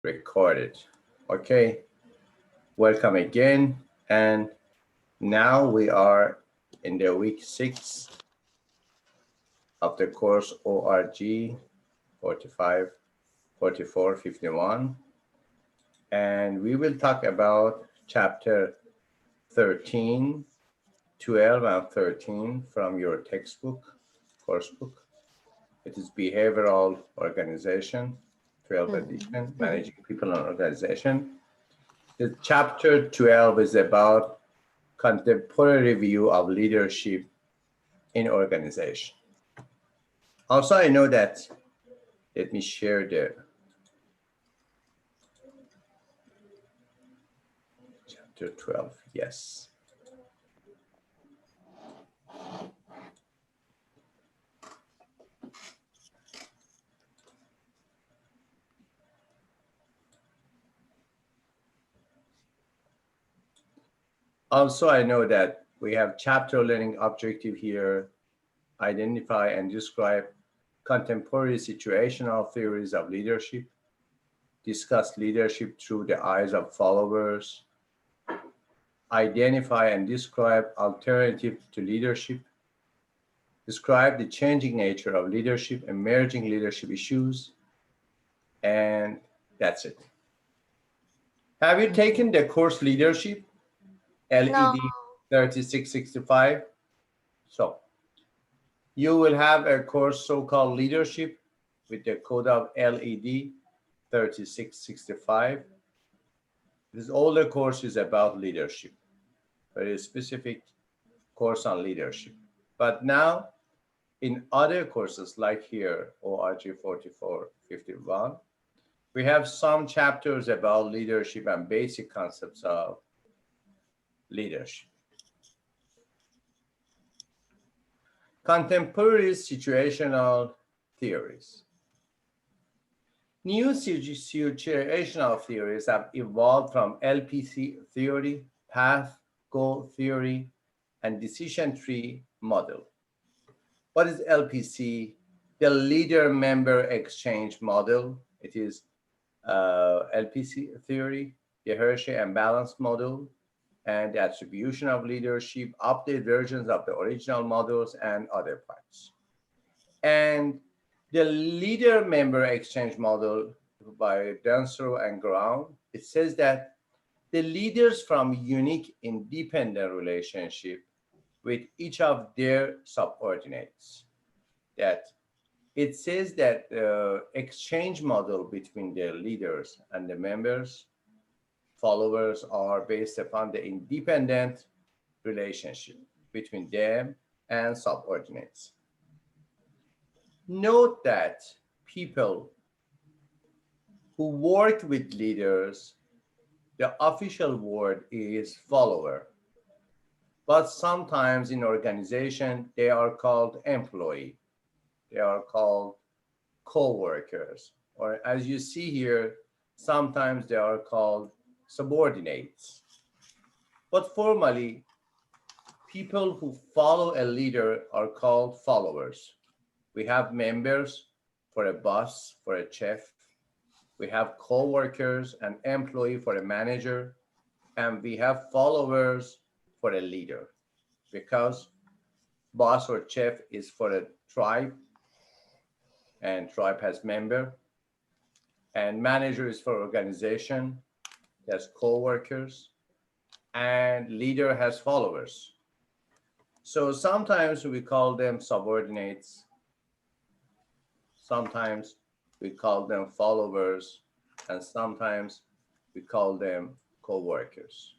Recorded. Okay, welcome again. And now we are in the week 6 of the course ORG 45, 44, 51. And we will talk about chapter 13, 12, and 13 from your textbook, course book. It is Behavioral Organization, 12th edition, Managing People and Organization. The chapter 12 is about contemporary view of leadership in organization. Also, I know that, let me share the chapter 12, yes. Also, I know that we have chapter learning objective here, identify and describe contemporary situational theories of leadership, discuss leadership through the eyes of followers, identify and describe alternatives to leadership, describe the changing nature of leadership, emerging leadership issues, and that's it. Have you taken the course Leadership, No. LED 3665? So you will have a course so-called Leadership with the code of LED 3665. This older course is about leadership, very specific course on leadership. But now in other courses like here, ORG 4451, we have some chapters about leadership and basic concepts of leadership. Contemporary situational theories. New situational theories have evolved from LPC theory, path, goal theory, and decision tree model. What is LPC? The leader-member exchange model. It is LPC theory, the Hershey and Balance model, and the attribution of leadership, updated versions of the original models, and other parts. And the leader-member exchange model by Dunsrow and Brown, it says that the leaders from unique independent relationship with each of their subordinates. That it says that the exchange model between the leaders and the members, followers, are based upon the independent relationship between them and subordinates. Note that people who work with leaders, the official word is follower, but sometimes in organization they are called employee, they are called co-workers, or as you see here, sometimes they are called subordinates. But formally, people who follow a leader are called followers. We have members for a boss, for a chef. We have co-workers and employee for a manager, and we have followers for a leader, because boss or chef is for a tribe, and tribe has member, and manager is for organization, has co-workers, and leader has followers. So sometimes we call them subordinates, sometimes we call them followers, and sometimes we call them co-workers.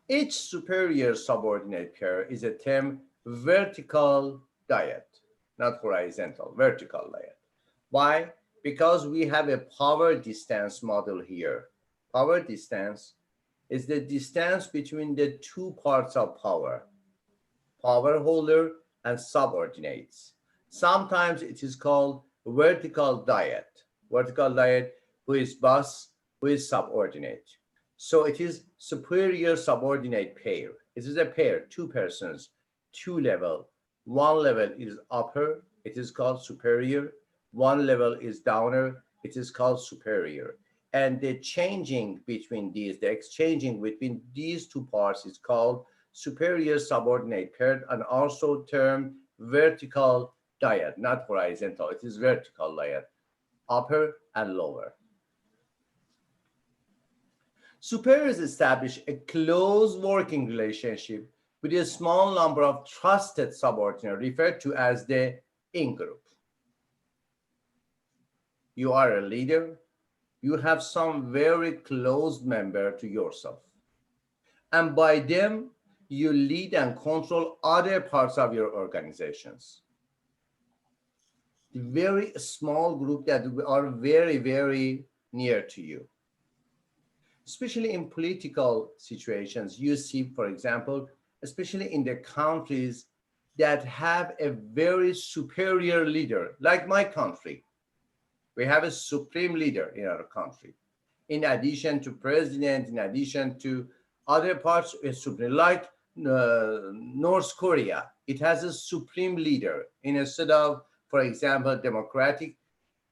Each superior subordinate pair is a term vertical dyad, not horizontal, vertical dyad. Why? Because we have a power distance model here. Power distance is the distance between the two parts of power, power holder and subordinates. Sometimes it is called vertical dyad. Vertical dyad, who is boss, who is subordinate. So it is superior subordinate pair. It is a pair, two persons, two level. One level is upper, it is called superior. One level is downer, It is called superior. And the changing between these, the exchanging between these two parts is called superior subordinate pair, and also termed vertical dyad, not horizontal. It is vertical dyad, upper and lower. Superiors establish a close working relationship with a small number of trusted subordinates referred to as the in-group. You are a leader, you have some very close member to yourself. And by them, you lead and control other parts of your organizations. The very small group that are very, very near to you. Especially in political situations, you see, for example, especially in the countries that have a very superior leader, like my country. We have a supreme leader in our country. In addition to president, in addition to other parts, like North Korea, it has a supreme leader instead of, for example, democratic,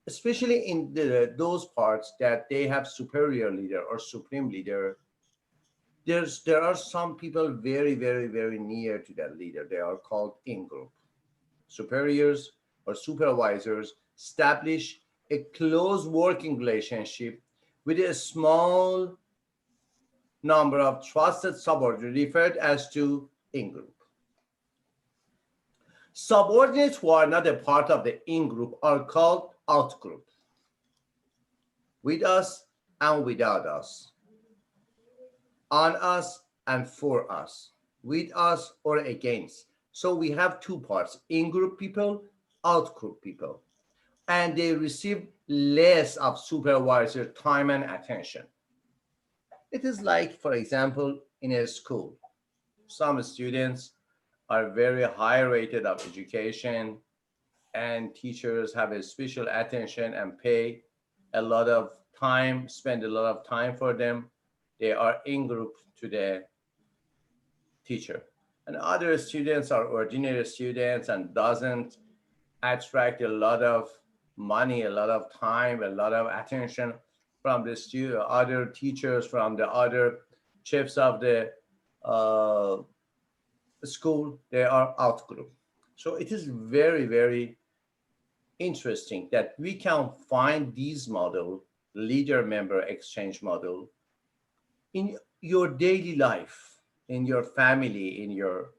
especially in those parts that they have superior leader or supreme leader. There are some people very, very, very near to that leader. They are called in-group. Superiors or supervisors establish a close working relationship with a small number of trusted subordinates referred as to in-group. Subordinates who are not a part of the in-group are called out-group. With us and without us. On us and for us. With us or against. So we have two parts, in-group people, out-group people. And they receive less of supervisor time and attention. It is like, for example, in a school, some students are very high rated of education and teachers have a special attention and pay a lot of time, spend a lot of time for them. They are in group to the teacher. And other students are ordinary students and doesn't attract a lot of money, a lot of time, a lot of attention from the other teachers, from the other chiefs of the school. They are out group. So it is very, very interesting that we can find these model, leader member exchange model, in your daily life, in your family, in your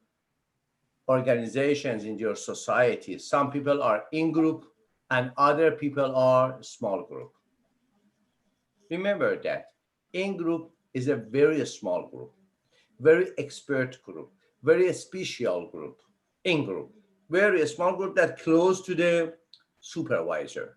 organizations, in your society. Some people are in group and other people are small group. Remember that in group is a very small group, very expert group, very special group, in group, very small group that close to the supervisor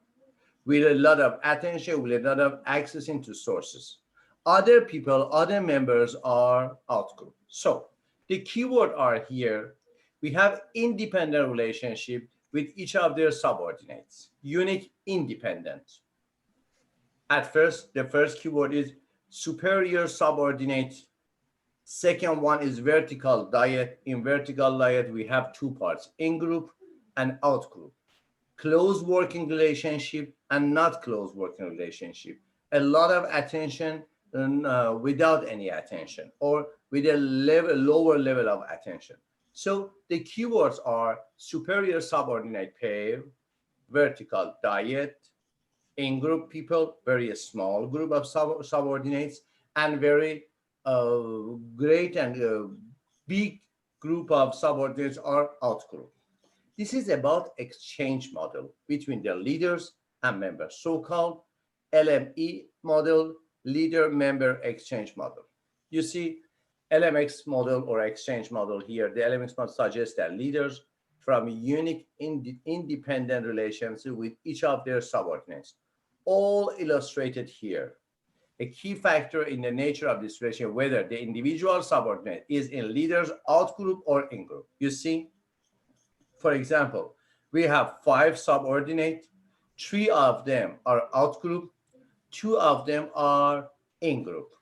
with a lot of attention, with a lot of access into sources. Other people, other members are out group. So the keyword are here. We have independent relationship with each of their subordinates, unique independent. At first, the first keyword is superior subordinate. Second one is vertical dyad. In vertical dyad, we have two parts, in-group and out-group. Close working relationship and not close working relationship. A lot of attention and without any attention, or with a lower level of attention. So the keywords are superior subordinate pair, vertical dyad, in-group people, very small group of subordinates, and very great and big group of subordinates are out-group. This is about exchange model between the leaders and members, so-called LME model, leader-member exchange model. You see, LMX model or exchange model here, the LMX model suggests that leaders from unique independent relations with each of their subordinates, all illustrated here. A key factor in the nature of this relation, whether the individual subordinate is in leader's out-group or in-group. You see, for example, we have 5 subordinates, 3 of them are out-group, 2 of them are in-group.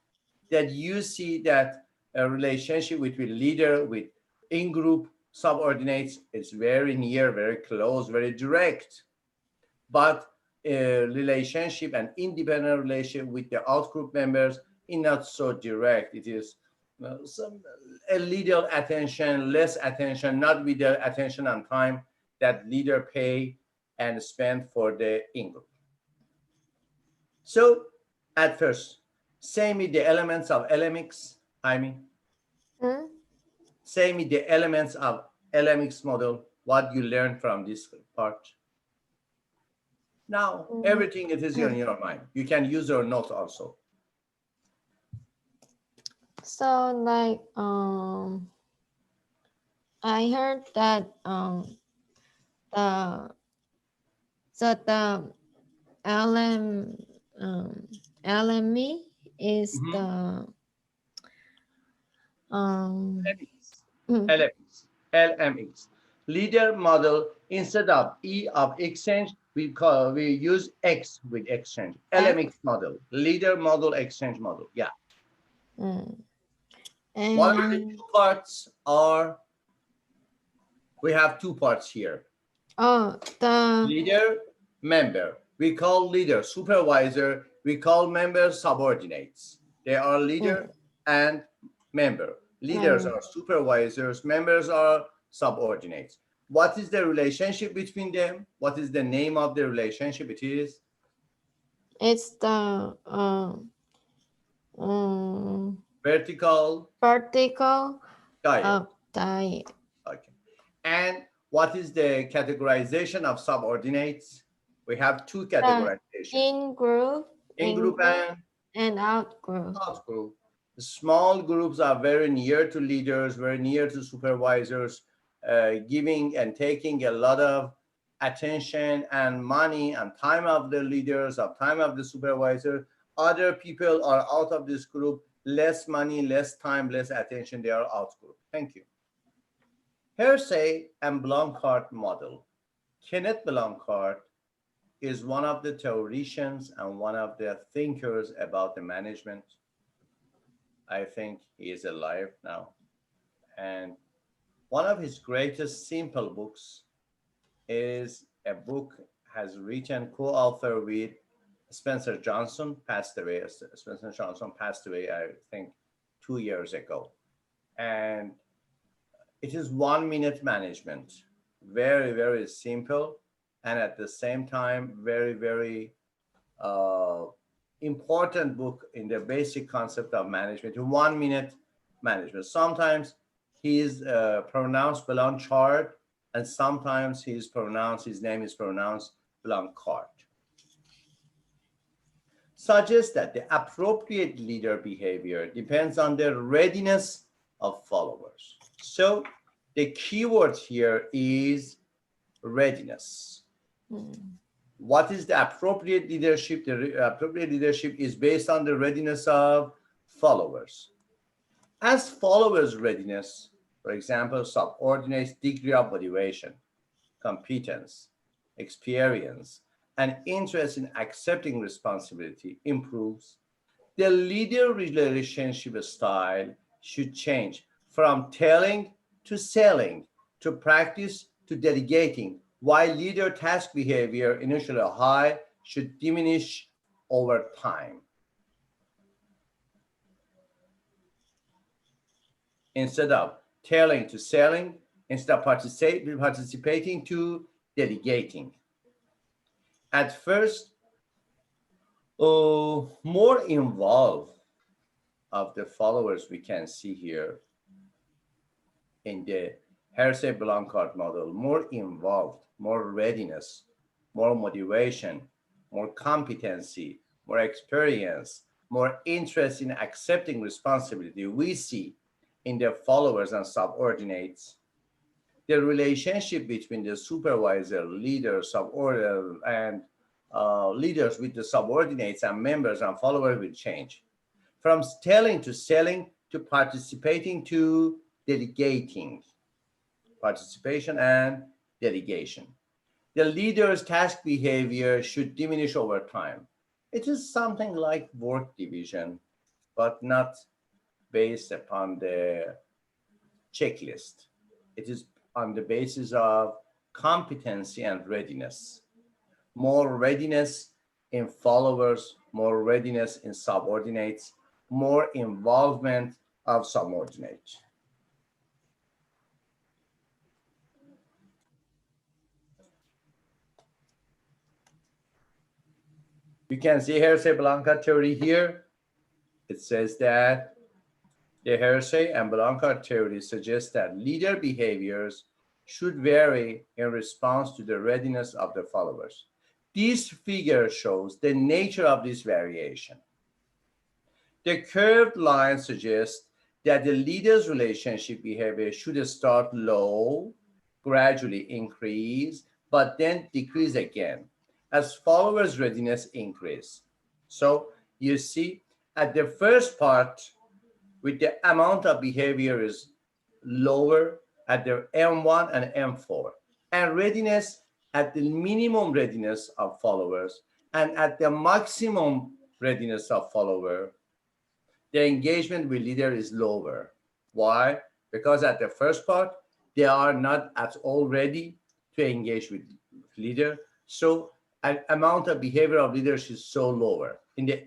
That you see that a relationship between leader with in-group subordinates is very near, very close, very direct. But relationship and independent relationship with the outgroup members is not so direct. It is a little attention, less attention, not with the attention and time that leader pay and spend for the in-group. So at first, say me the elements of LMX, I mean. Say me the elements of LMX model, what you learned from this part. Now, everything it is in your mind. You can use your notes also. So like I heard that the LME is the LMX. Leader model, instead of E of exchange, we use X with exchange. LMX model, leader model, exchange model. Yeah. And what are the two parts are? We have two parts here. The leader, member. We call leader supervisor. We call members subordinates. They are leader and member. Leaders are supervisors. Members are subordinates. What is the relationship between them? What is the name of the relationship? It's the vertical diet. Okay. And what is the categorization of subordinates? We have two categorizations. In-group and out-group. Small groups are very near to leaders, very near to supervisors, giving and taking a lot of attention and money and time of the leaders, of time of the supervisor. Other people are out of this group, less money, less time, less attention, they are out group. Thank you. Hersey and Blanchard model. Kenneth Blanchard is one of the theoreticians and one of the thinkers about the management. I think he is alive now. And one of his greatest simple books is a book has written co-author with Spencer Johnson, passed away. Spencer Johnson passed away, I think, 2 years ago. And it is 1 minute management. Very, very simple. And at the same time, very, very important book in the basic concept of management. 1 minute management. Sometimes he is pronounced Blanchard, and sometimes his name is pronounced Blanchard. Suggests that the appropriate leader behavior depends on the readiness of followers. So the keyword here is readiness. What is the appropriate leadership? The appropriate leadership is based on the readiness of followers. As followers' readiness, for example, subordinates degree of motivation, competence, experience, and interest in accepting responsibility improves, the leader relationship style should change from telling to selling, to practice to delegating, while leader task behavior, initially high, should diminish over time. Instead of telling to selling, instead of participating to delegating. At first, more involved of the followers we can see here in the Hersey-Blanchard model, more involved, more readiness, more motivation, more competency, more experience, more interest in accepting responsibility we see in the followers and subordinates. The relationship between the supervisor, leader, subordinate, and leaders with the subordinates and members and followers will change. From telling to selling, to participating to delegating. Participation and delegation. The leader's task behavior should diminish over time. It is something like work division, but not based upon the checklist. It is on the basis of competency and readiness. more readiness in followers, more readiness in subordinates, more involvement of subordinates. You can see Hersey-Blanchard theory here. It says that the Hersey and Blanchard theory suggests that leader behaviors should vary in response to the readiness of the followers. This figure shows the nature of this variation. The curved line suggests that the leader's relationship behavior should start low, gradually increase, but then decrease again as followers' readiness increase. So you see, at the first part, with the amount of behavior is lower at the M1 and M4, and readiness at the minimum readiness of followers, and at the maximum readiness of follower, the engagement with leader is lower. Why? Because at the first part, they are not at all ready to engage with leader. So an amount of behavior of leaders is so lower in the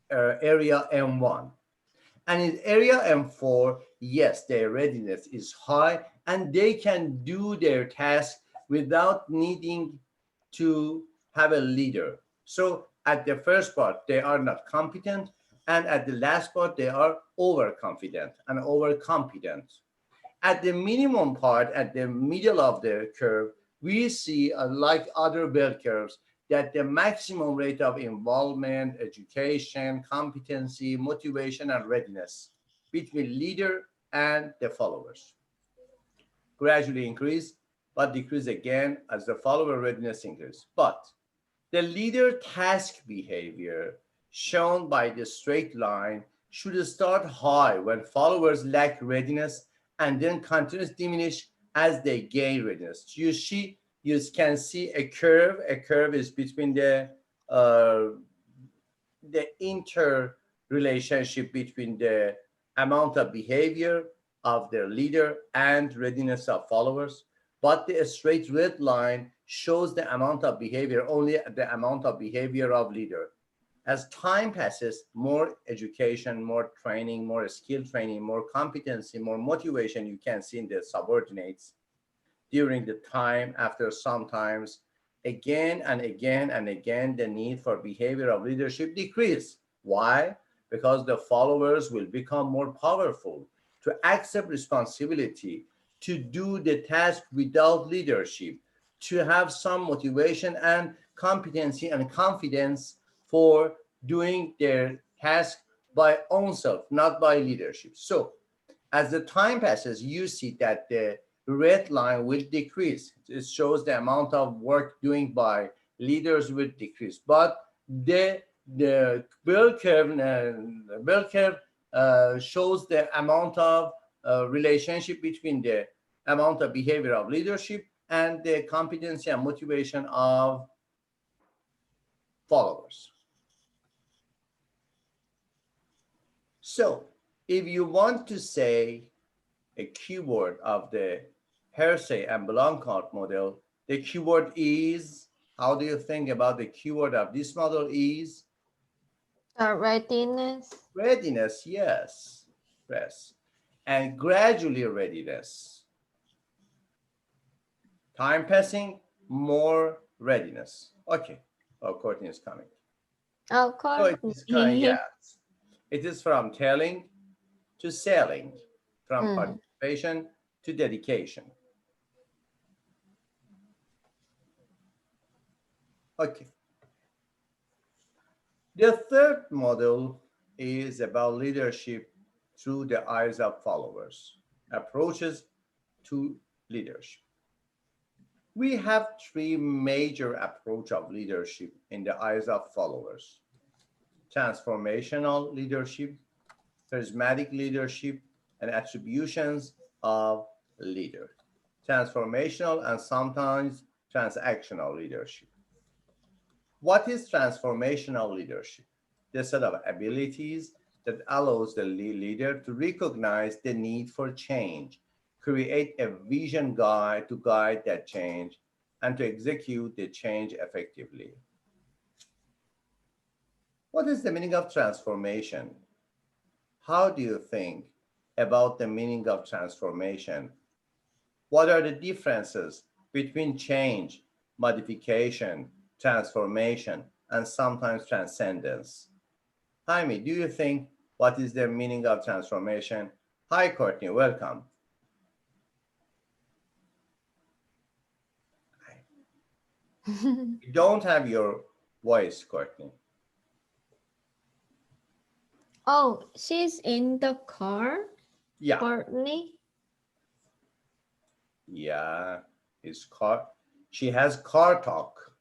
area M1. And in area M4, yes, their readiness is high and they can do their task without needing to have a leader. So at the first part, they are not competent. And at the last part, they are overconfident and overcompetent. At the minimum part, at the middle of the curve, we see, like other bell curves, that the maximum rate of involvement, education, competency, motivation, and readiness between leader and the followers gradually increase, but decrease again as the follower readiness increases. But the leader task behavior shown by the straight line should start high when followers lack readiness and then continue to diminish as they gain readiness. You can see a curve. A curve is between the interrelationship between the amount of behavior of their leader and readiness of followers. But the straight red line shows the amount of behavior, only the amount of behavior of leader. As time passes, more education, more training, more skill training, more competency, more motivation you can see in the subordinates during the time. After sometimes again and again and again, the need for behavior of leadership decrease. Why? Because the followers will become more powerful to accept responsibility, to do the task without leadership, to have some motivation and competency and confidence for doing their task by own self, not by leadership. So as the time passes, you see that the red line will decrease. It shows the amount of work doing by leaders will decrease. But the bell curve shows the amount of relationship between the amount of behavior of leadership and the competency and motivation of followers. So if you want to say a keyword of the Hersey and Blanchard model, the keyword is, how do you think about the keyword of this model is? Readiness. Readiness, yes. Yes. And gradually readiness. Time passing, more readiness. Okay. Oh, Courtney is coming. Oh, So it is kind, yes. It is from telling to selling, from participation to dedication. Okay. The third model is about leadership through the eyes of followers, approaches to leadership. We have three major approaches of leadership in the eyes of followers: transformational leadership, charismatic leadership, and attributions of leader. Transformational and sometimes transactional leadership. What is transformational leadership? The set of abilities that allows the leader to recognize the need for change, create a vision guide to guide that change, and to execute the change effectively. What is the meaning of transformation? How do you think about the meaning of transformation? What are the differences between change, modification, transformation, and sometimes transcendence? Jaime, do you think what is the meaning of transformation? Hi, Courtney, welcome. We don't have your voice, Courtney. Oh, she's in the car? Yeah. Courtney? Yeah, she has car talk.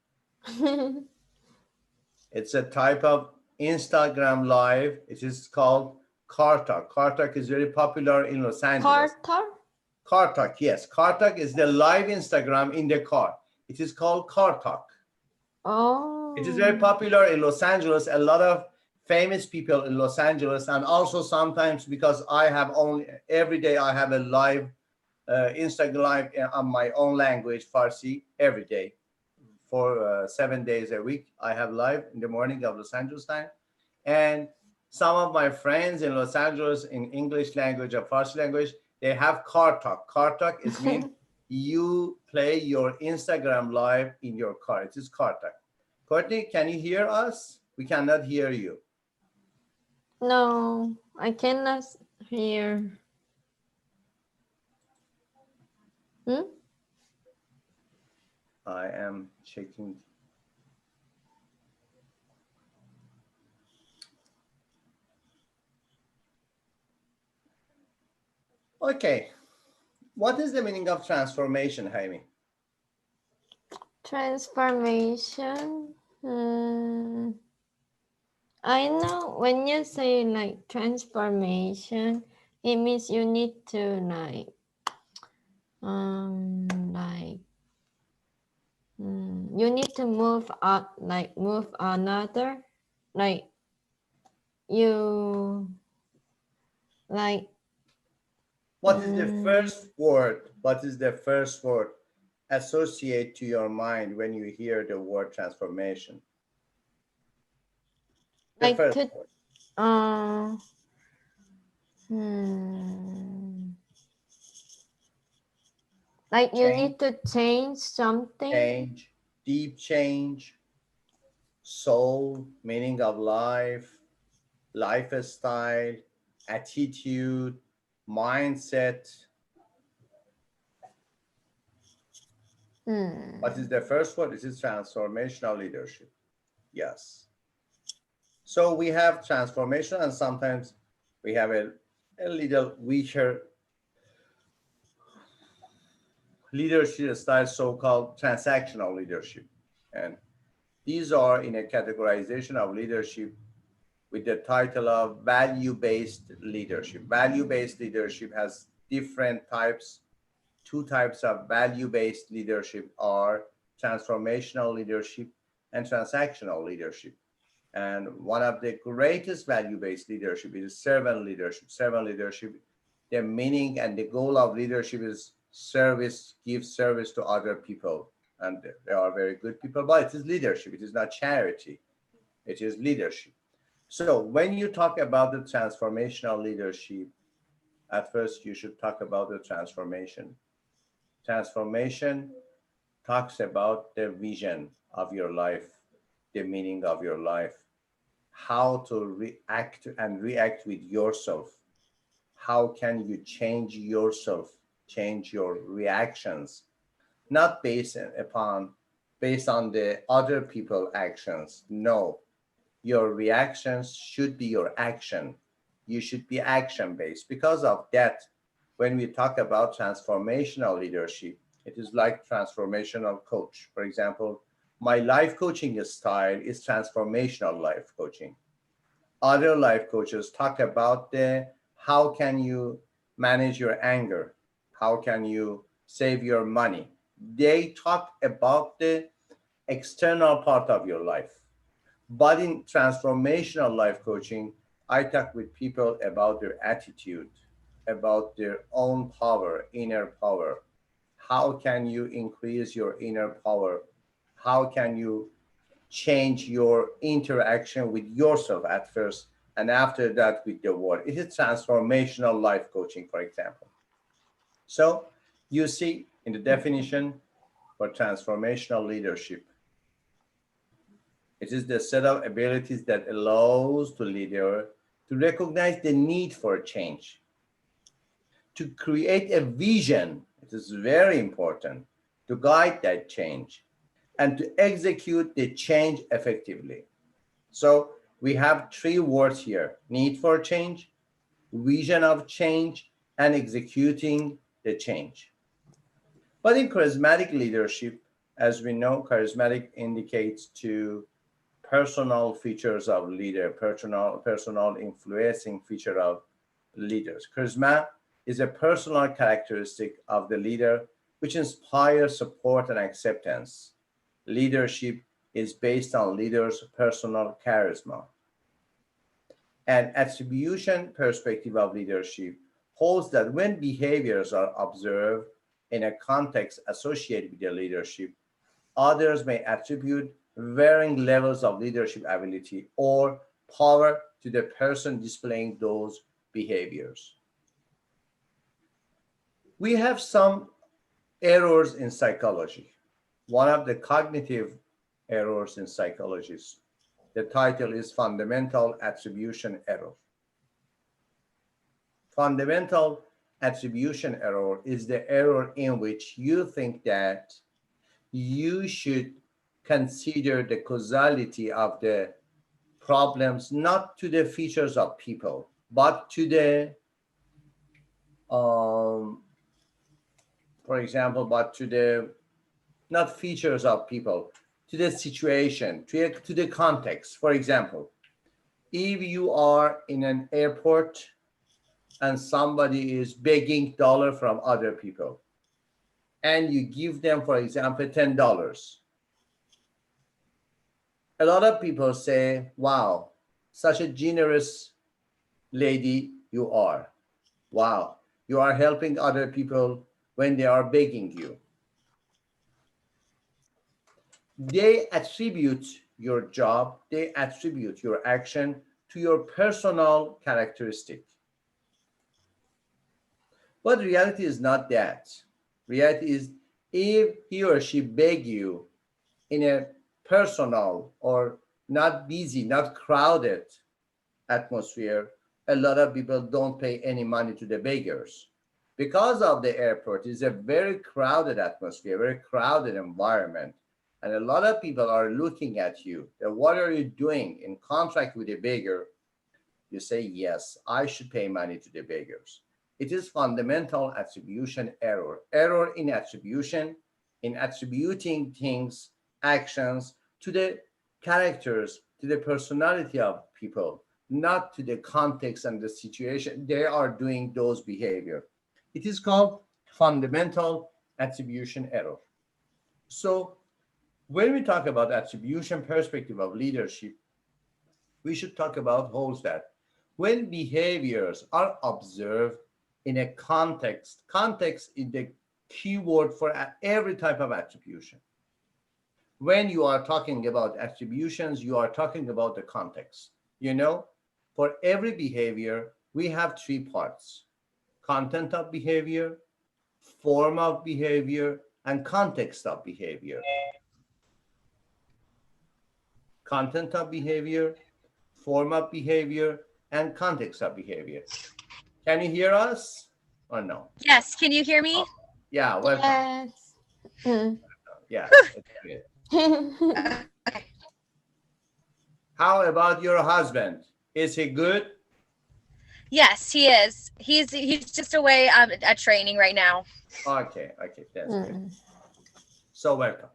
It's a type of Instagram live. It is called car talk. Car talk is very popular in Los Angeles. Car talk, yes. Car talk is the live Instagram in the car. It is called car talk. Oh. It is very popular in Los Angeles. A lot of famous people in Los Angeles, and also sometimes because I have every day I have a live Instagram live on my own language, Farsi, every day for 7 days a week. I have live in the morning of Los Angeles time. And some of my friends in Los Angeles in English language or Farsi language, they have car talk. Car talk is mean you play your Instagram live in your car. It is car talk. Courtney, can you hear us? We cannot hear you. No, I cannot hear. I am checking. Okay. What is the meaning of transformation, Jaime? Transformation? I know when you say like transformation, it means you need to you need to move up, move another, like you, like. What is the first word? What is the first word associate to your mind when you hear the word transformation? The first word. Like you need to change something. Change, deep change, soul, meaning of life, lifestyle, attitude, mindset. What is the first word? This is transformational leadership. Yes. So we have transformation, and sometimes we have a little weaker leadership style, so-called transactional leadership. And these are in a categorization of leadership with the title of value-based leadership. Value-based leadership has different types. Two types of value-based leadership are transformational leadership and transactional leadership. And one of the greatest value-based leadership is servant leadership. Servant leadership, the meaning and the goal of leadership is service, give service to other people. And they are very good people, but it is leadership. It is not charity. It is leadership. So when you talk about the transformational leadership, at first you should talk about the transformation. Transformation talks about the vision of your life, the meaning of your life, how to react with yourself. How can you change yourself, change your reactions, not based on the other people's actions. No, your reactions should be your action. You should be action based. Because of that, when we talk about transformational leadership, it is like transformational coach. For example, my life coaching style is transformational life coaching. Other life coaches talk about how can you manage your anger? How can you save your money? They talk about the external part of your life. But in transformational life coaching, I talk with people about their attitude, about their own power, inner power, how can you increase your inner power? How can you change your interaction with yourself at first, and after that with the world? It is transformational life coaching, for example. So you see in the definition for transformational leadership, it is the set of abilities that allows the leader to recognize the need for change, to create a vision, it is very important, to guide that change, and to execute the change effectively. So we have three words here: need for change, vision of change, and executing the change. But in charismatic leadership, as we know, charismatic indicates to personal features of leader, personal influencing feature of leaders. Charisma is a personal characteristic of the leader which inspires support and acceptance. Leadership is based on leaders' personal charisma. An attribution perspective of leadership holds that when behaviors are observed in a context associated with the leadership, others may attribute varying levels of leadership ability or power to the person displaying those behaviors. We have some errors in psychology. One of the cognitive errors in psychology, the title is Fundamental Attribution Error. Fundamental attribution error is the error in which you think that you should consider the causality of the problems not to the features of people, but to the, for example, but to the, not features of people, to the situation, to the context. For example, if you are in an airport and somebody is begging dollar from other people, and you give them, for example, $10, a lot of people say, wow, such a generous lady you are. Wow, you are helping other people when they are begging you. They attribute your job, they attribute your action to your personal characteristic. But reality is not that. Reality is, if he or she beg you in a personal or not busy, not crowded atmosphere, a lot of people don't pay any money to the beggars. Because of the airport is a very crowded atmosphere, very crowded environment. And a lot of people are looking at you. What are you doing in contract with a beggar? You say, yes, I should pay money to the beggars. It is fundamental attribution error. Error in attribution, in attributing things, actions to the characters, to the personality of people, not to the context and the situation they are doing those behavior. It is called fundamental attribution error. So when we talk about attribution perspective of leadership, we should talk about holds that when behaviors are observed in a context, context is the key word for every type of attribution. When you are talking about attributions, you are talking about the context. You know, for every behavior, we have three parts: content of behavior, form of behavior, and context of behavior. Content of behavior, form of behavior, and context of behavior. Can you hear us or no? Yes, can you hear me? Yeah, welcome. Yes. Mm. Yeah, it's good. Okay. How about your husband? Is he good? Yes, he is. He's just away at training right now. Okay, that's good. Mm. So welcome.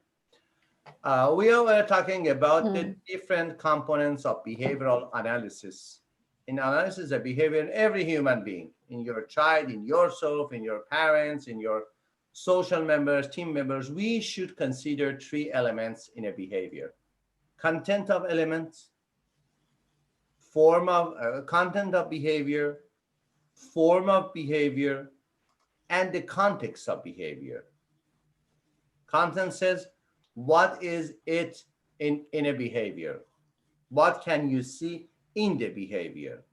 We are talking about the different components of behavioral analysis. In analysis of behavior in every human being, in your child, in yourself, in your parents, in your social members, team members, we should consider three elements in a behavior: content of elements, form of content of behavior, form of behavior, and the context of behavior. Content says, what is it in a behavior? What can you see in the behavior?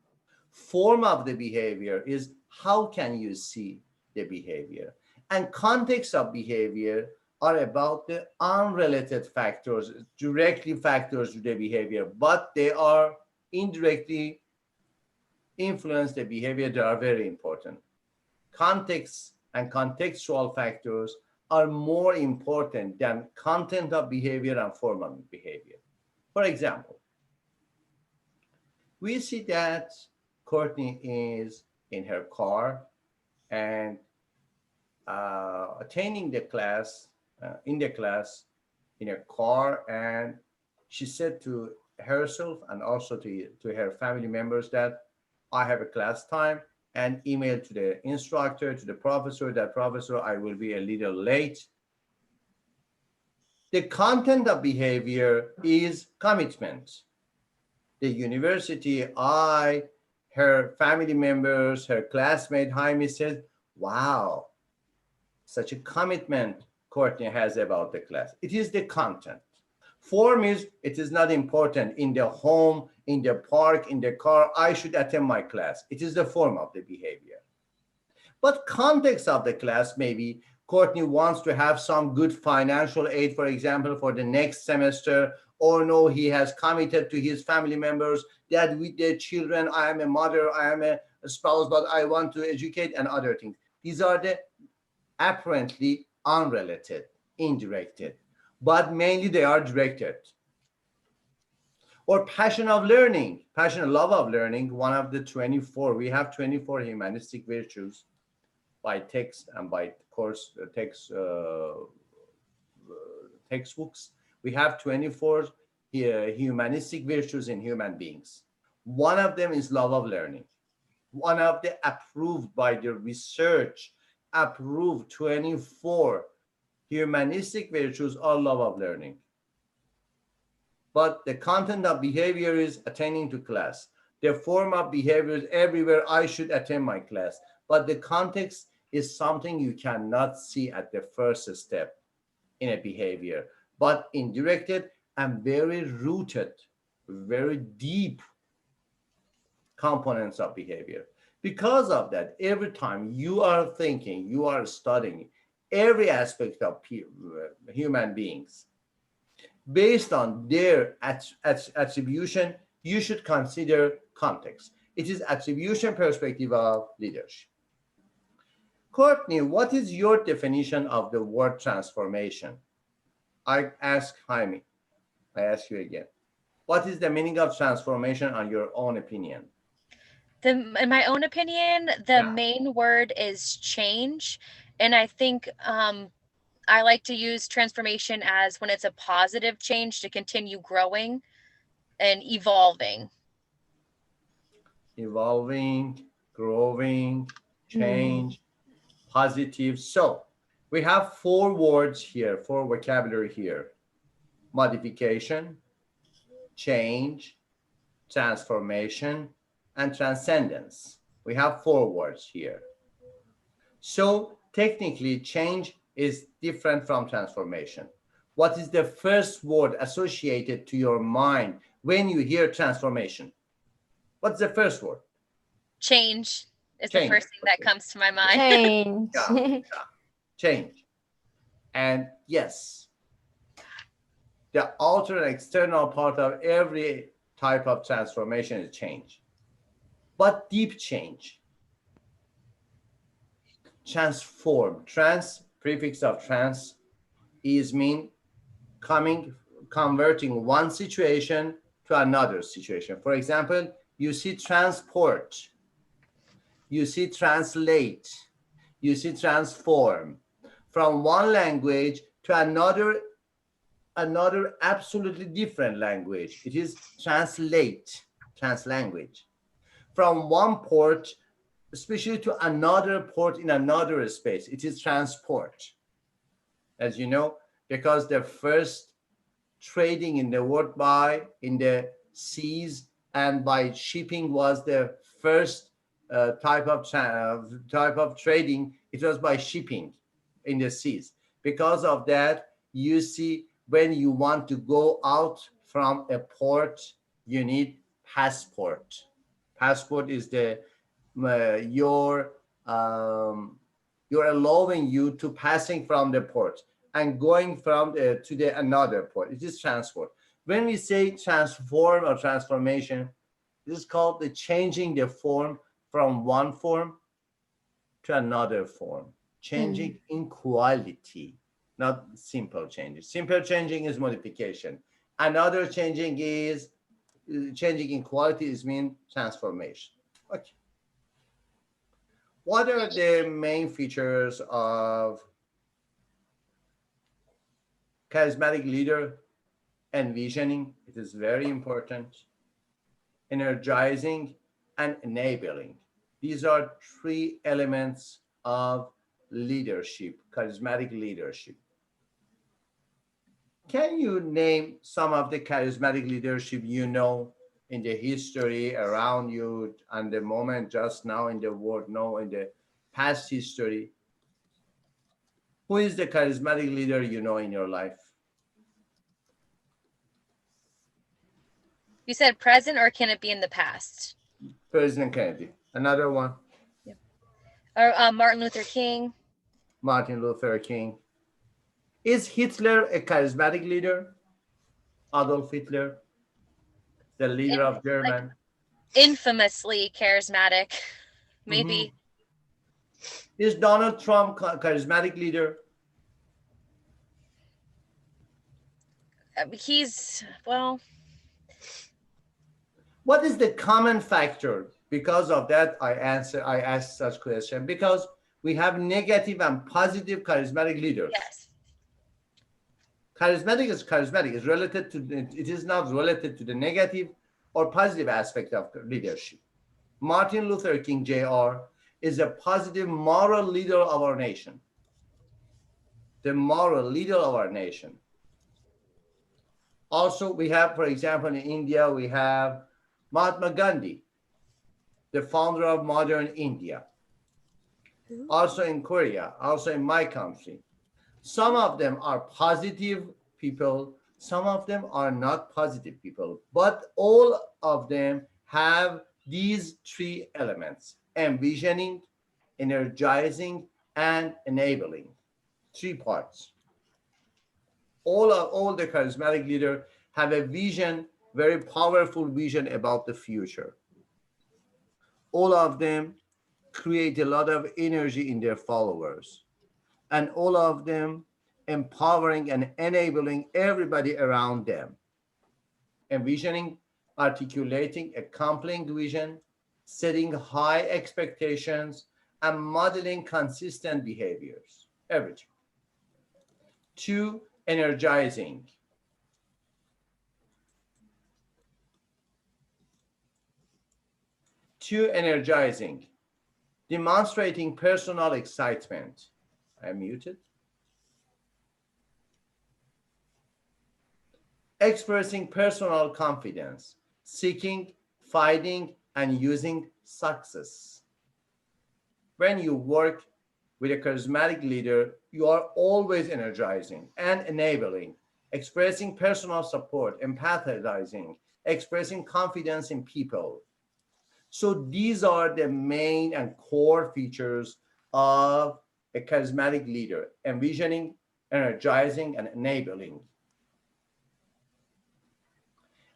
Form of the behavior is how can you see the behavior? And context of behavior are about the unrelated factors, directly factors to the behavior, but they are indirectly influence the behavior that are very important. Context and contextual factors are more important than content of behavior and form of behavior. For example, we see that Courtney is in her car and attending the class, in the class, in a car, and she said to herself and also to her family members that I have a class time, and email to the instructor, to the professor, that professor, I will be a little late. The content of behavior is commitment. The university, her family members, her classmate, Jaime said, wow, such a commitment Courtney has about the class. It is the content. Form is, it is not important. In the home, in the park, in the car, I should attend my class. It is the form of the behavior. But context of the class, maybe Courtney wants to have some good financial aid, for example, for the next semester, or no, he has committed to his family members that with their children, I am a mother, I am a spouse, but I want to educate and other things. These are the apparently unrelated, indirected, but mainly they are directed. Or passion of learning, passion and love of learning, one of the 24, we have 24 humanistic virtues by text and by course textbooks. We have 24 humanistic virtues in human beings. One of them is love of learning. One of the approved by the research, approved 24 humanistic virtues are love of learning. But the content of behavior is attending to class. The form of behavior is everywhere I should attend my class. But the context is something you cannot see at the first step in a behavior, but indirected and very rooted, very deep components of behavior. Because of that, every time you are thinking, you are studying every aspect of human beings, based on their attribution, you should consider context. It is attribution perspective of leadership. Courtney, what is your definition of the word transformation? I ask Jaime. I ask you again. What is the meaning of transformation on your own opinion? In my own opinion, the main word is change. And I think I like to use transformation as when it's a positive change to continue growing and evolving. Evolving, growing, change, positive. So we have 4 words here, 4 vocabulary here. Modification, change, transformation, and transcendence. We have 4 words here. So technically, change is different from transformation. What is the first word associated to your mind when you hear transformation? What's the first word? Change is Change. the first thing that comes to my mind. Change. Yeah. Change. And yes, the outer and external part of every type of transformation is change. But deep change, transform, trans, prefix of trans is mean converting one situation to another situation. For example, you see transport, you see translate, you see transform from one language to another absolutely different language. It is translate, translanguage. From one port, especially to another port in another space. It is transport. As you know, because the first trading in the world in the seas and by shipping was the first type of trading. It was by shipping in the seas. Because of that, you see when you want to go out from a port, you need passport. Passport is the your you're allowing you to passing from the port and going from to the another port. It is transport. When we say transform or transformation, this is called the changing the form from one form to another form, changing in quality, not simple changes. Simple changing is modification. Another changing is changing in quality is mean transformation. Okay. What are the main features of charismatic leader? Envisioning, it is very important. Energizing and enabling. These are three elements of leadership, charismatic leadership. Can you name some of the charismatic leadership you know in the history around you and the moment just now in the world, no, in the past history? Who is the charismatic leader you know in your life? You said present, or can it be in the past? President Kennedy. Another one, Or Martin Luther King. Martin Luther King. Is Hitler a charismatic leader? Adolf Hitler, the leader of Like Germany. infamously charismatic, maybe. Mhm. Is Donald Trump charismatic leader? He's, well, What is the common factor? Because of that, I asked such question because we have negative and positive charismatic leaders. yes. Charismatic is charismatic. It's related to it is not related to the negative or positive aspect of leadership. Martin Luther King Jr. is a positive moral leader of our nation. The moral leader of our nation. Also, we have, for example, in India, we have Mahatma Gandhi, the founder of modern India. Also in Korea, also in my country. Some of them are positive people, some of them are not positive people, but all of them have these three elements: envisioning, energizing, and enabling. Three parts. All the charismatic leaders have a vision, very powerful vision about the future. All of them create a lot of energy in their followers, and all of them empowering and enabling everybody around them. Envisioning, articulating a compelling vision, setting high expectations, and modeling consistent behaviors. Everything. Two, energizing. Two, energizing. Demonstrating personal excitement. I'm muted. Expressing personal confidence, seeking, finding, and using success. When you work with a charismatic leader, you are always energizing and enabling, expressing personal support, empathizing, expressing confidence in people. So these are the main and core features of a charismatic leader: envisioning, energizing, and enabling.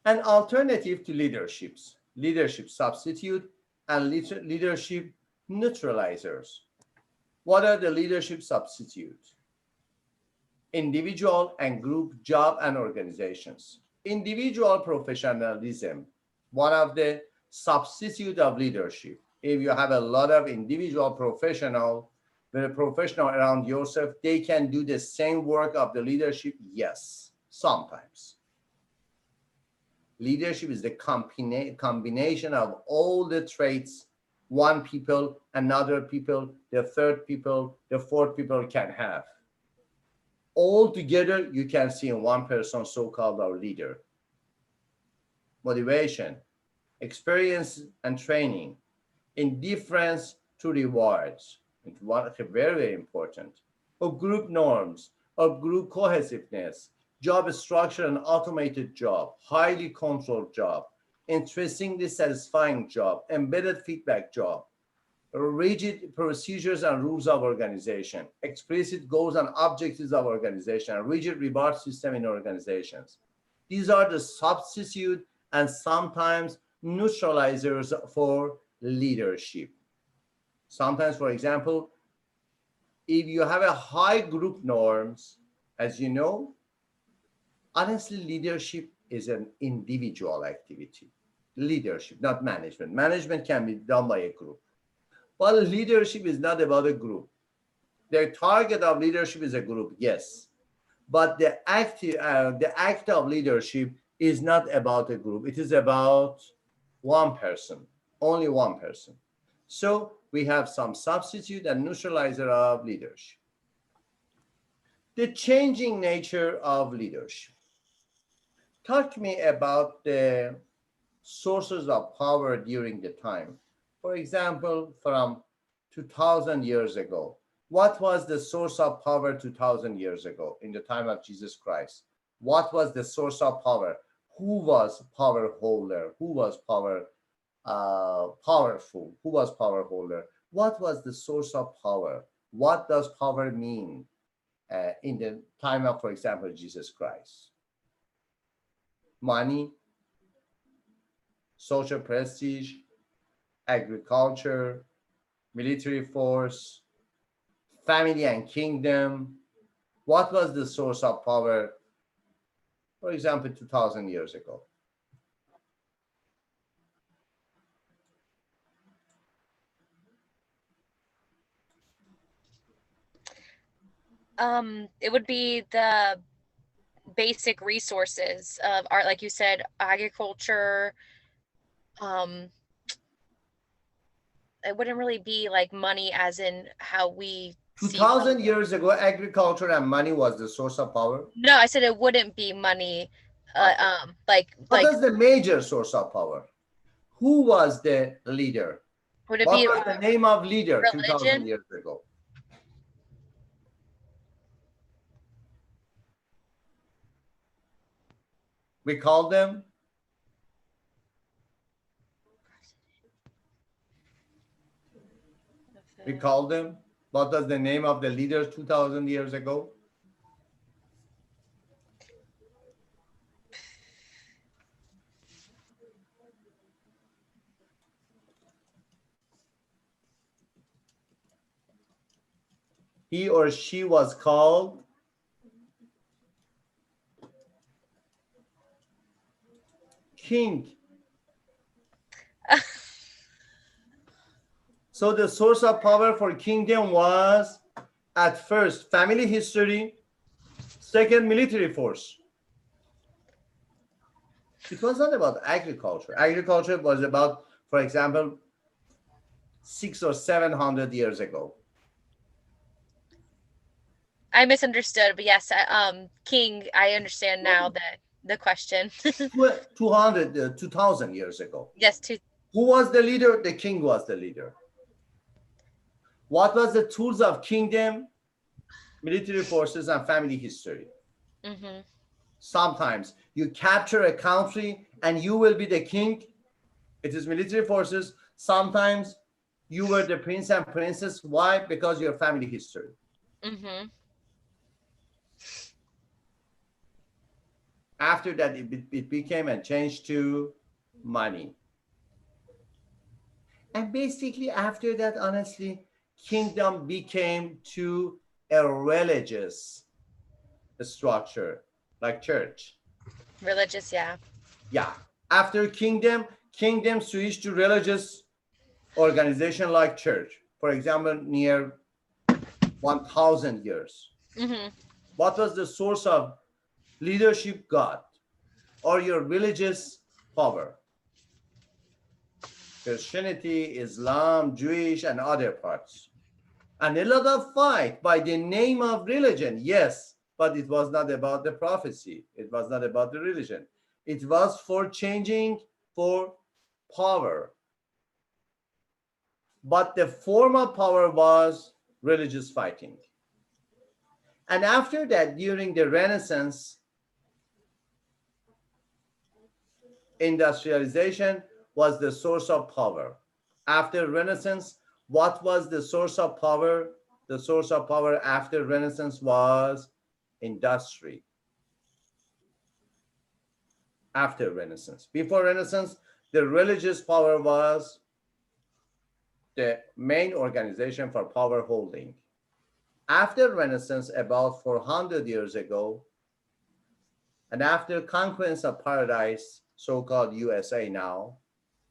An alternative to leaderships, leadership substitute, and leadership neutralizers. What are the leadership substitutes? Individual and group job and organizations. Individual professionalism, one of the substitute of leadership. If you have a lot of individual professional, the professional around yourself, they can do the same work of the leadership. Yes, sometimes. Leadership is the combination of all the traits one people, another people, the third people, the fourth people can have. All together, you can see in one person, so-called our leader. Motivation, experience, and training, indifference to rewards. It's very, very important. Or group norms, or group cohesiveness, job structure and automated job, highly controlled job, interestingly satisfying job, embedded feedback job, rigid procedures and rules of organization, explicit goals and objectives of organization, and rigid reward system in organizations. These are the substitute and sometimes neutralizers for leadership. Sometimes, for example, if you have a high group norms, as you know, honestly, leadership is an individual activity. Leadership, not management. Management can be done by a group. But leadership is not about a group. The target of leadership is a group, yes. But the act of leadership is not about a group. It is about one person, only one person. So we have some substitute and neutralizer of leadership. The changing nature of leadership. Talk to me about the sources of power during the time. For example, from 2000 years ago, what was the source of power 2000 years ago in the time of Jesus Christ? What was the source of power? Who was power holder? Who was powerful? Who was power holder? What was the source of power? What does power mean in the time of, for example, Jesus Christ? Money, social prestige, agriculture, military force, family and kingdom. What was the source of power, for example, 2000 years ago? It would be the basic resources of art, like you said, agriculture. It wouldn't really be like money as in how we see 2000 years ago, agriculture and money was the source of power. No, I said it wouldn't be money. What is the major source of power? Who was the leader? Would it What be was the name of leader religion? 2000 years ago? We call them? We call them? What was the name of the leaders 2000 years ago? He or she was called king. So the source of power for kingdom was at first family history, second military force. It was not about agriculture. Agriculture was about, for example, 600 or 700 years ago. I misunderstood, but yes, king, I understand now the question. 2000 years ago. Yes, Who was the leader? The king was the leader. What was the tools of kingdom? Military forces and family history. Mm-hmm. Sometimes you capture a country and you will be the king. It is military forces. Sometimes you were the prince and princess. Why? Because your family history. Mm-hmm. After that, it became and changed to money. And basically after that, honestly, kingdom became to a religious structure like church. Religious, yeah. Yeah. After kingdom switched to religious organization like church. For example, near 1000 years. Mm-hmm. What was the source of leadership? God or your religious power? Christianity, Islam, Jewish, and other parts. And a lot of fight by the name of religion, yes, but it was not about the prophecy. It was not about the religion. It was for changing for power. But the form of power was religious fighting. And after that, during the Renaissance, industrialization was the source of power. After Renaissance, what was the source of power? The source of power after Renaissance was industry. After Renaissance. Before Renaissance, the religious power was the main organization for power holding. After Renaissance, about 400 years ago, and after conquest of paradise, so-called USA now,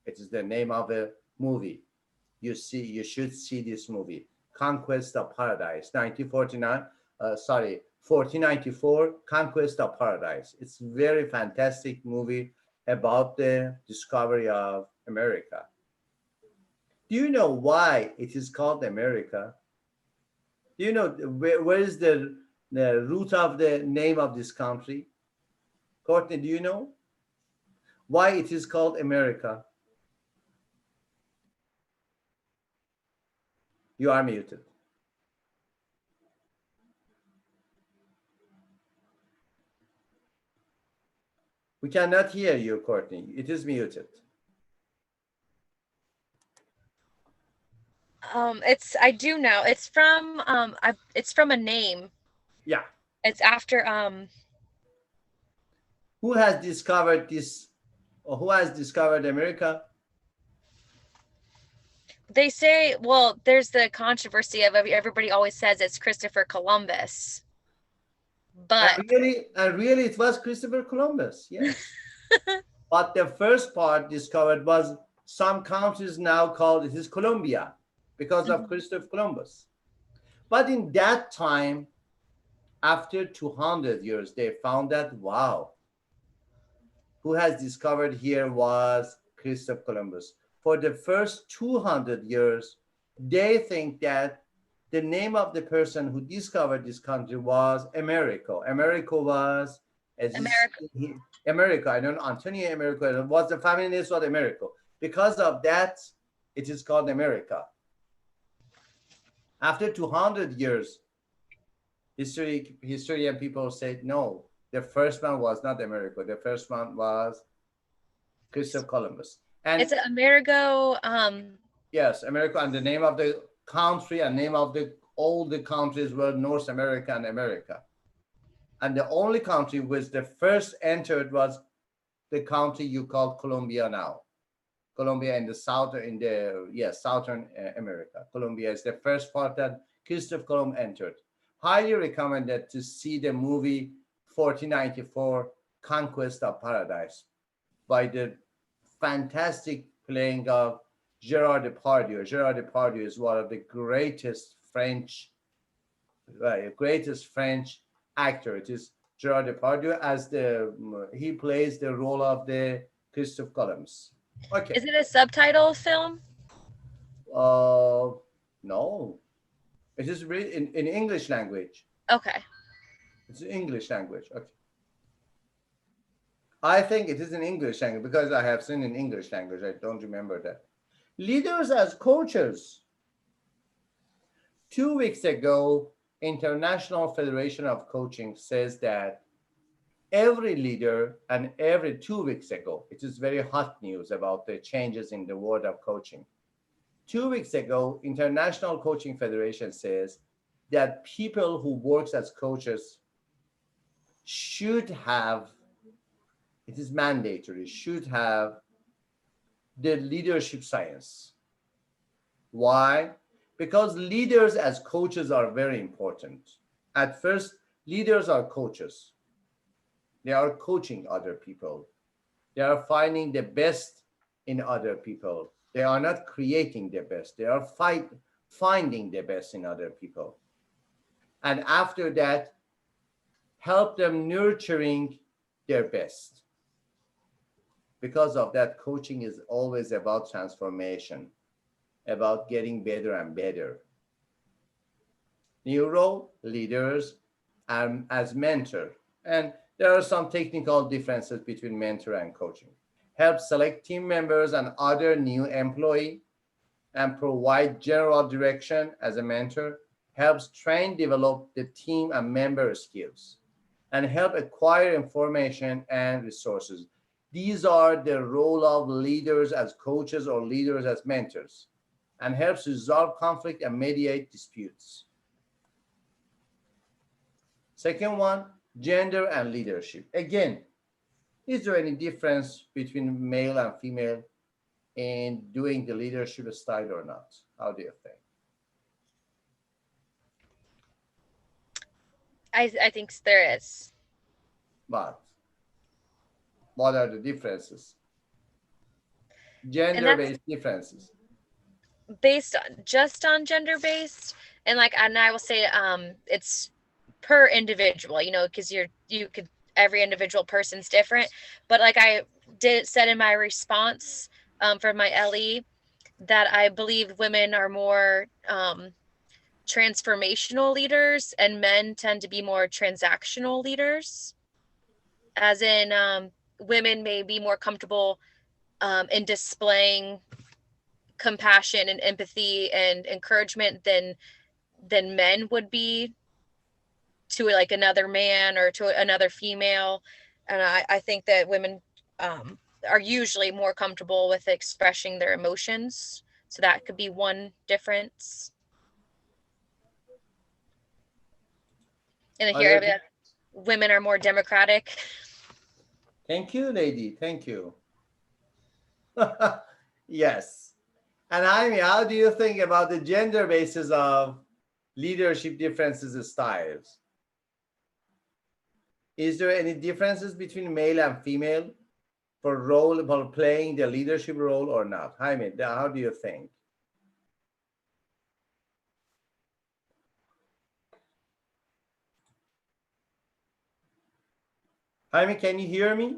it is the name of a movie. You should see this movie, Conquest of Paradise, 1494, Conquest of Paradise. It's a very fantastic movie about the discovery of America. Do you know why it is called America? Do you know where is the root of the name of this country? Courtney, do you know why it is called America? You are muted. We cannot hear you, Courtney. It is muted. I do know. It's from it's from a name. Yeah. It's after Who has discovered this, or who has discovered America? they say, well, there's the controversy of everybody always says it's Christopher Columbus. But And really it was Christopher Columbus, yes. But the first part discovered was some countries now called it is Colombia because of Christopher Columbus. But in that time, after 200 years, they found that, wow, who has discovered here was Christopher Columbus. For the first 200 years, they think that the name of the person who discovered this country was Americo. Americo was America. I don't know, Antonio Americo. Was the family name was Americo. Because of that, it is called America. After 200 years, historian people said, no, the first one was not America. The first one was Christopher Columbus. And it's Amerigo. Yes, America, and the name of the country and name of all the countries were North America and America. And the only country which the first entered was the country you call Colombia now. Colombia in the southern America. Colombia is the first part that Christopher Columbus entered. Highly recommended to see the movie 1494, Conquest of Paradise, by the fantastic playing of Gerard Depardieu. Gerard Depardieu is one of the greatest French actor. It is Gerard Depardieu as he plays the role of the Christopher Columbus. Okay. Is it a subtitle film? No. It is written in English language. Okay. It's English language. Okay. I think it is in English language because I have seen in English language. I don't remember that. Leaders as coaches. 2 weeks ago, International Federation of Coaching says that every leader, and every 2 weeks ago, it is very hot news about the changes in the world of coaching. 2 weeks ago, International Coaching Federation says that people who work as coaches should have, it is mandatory, should have the leadership science. Why? Because leaders as coaches are very important. At first, leaders are coaches. They are coaching other people. They are finding the best in other people. They are not creating the best. They are finding the best in other people. And after that, help them nurturing their best. Because of that, coaching is always about transformation, about getting better and better. Neuro leaders as mentor, and there are some technical differences between mentor and coaching. Help select team members and other new employee, and provide general direction as a mentor. helps train, develop the team and member skills, and help acquire information and resources. These are the role of leaders as coaches or leaders as mentors, and helps resolve conflict and mediate disputes. Second one, gender and leadership. Again, is there any difference between male and female in doing the leadership style or not? How do you think? I think there is. But what are the differences? And that's Gender-based differences. based on just on gender based, and like, and I will say it's per individual, you know, because you could, every individual person's different. But like I said in my response for my LE, that I believe women are more transformational leaders and men tend to be more transactional leaders, as in women may be more comfortable in displaying compassion and empathy and encouragement than men would be to like another man or to another female. And I think that women are usually more comfortable with expressing their emotions. So that could be one difference. And here Other- women are more democratic. Thank you, lady. Thank you. Yes. And Jaime, how do you think about the gender basis of leadership differences and styles? Is there any differences between male and female for playing the leadership role or not? Jaime, how do you think? Jaime, can you hear me?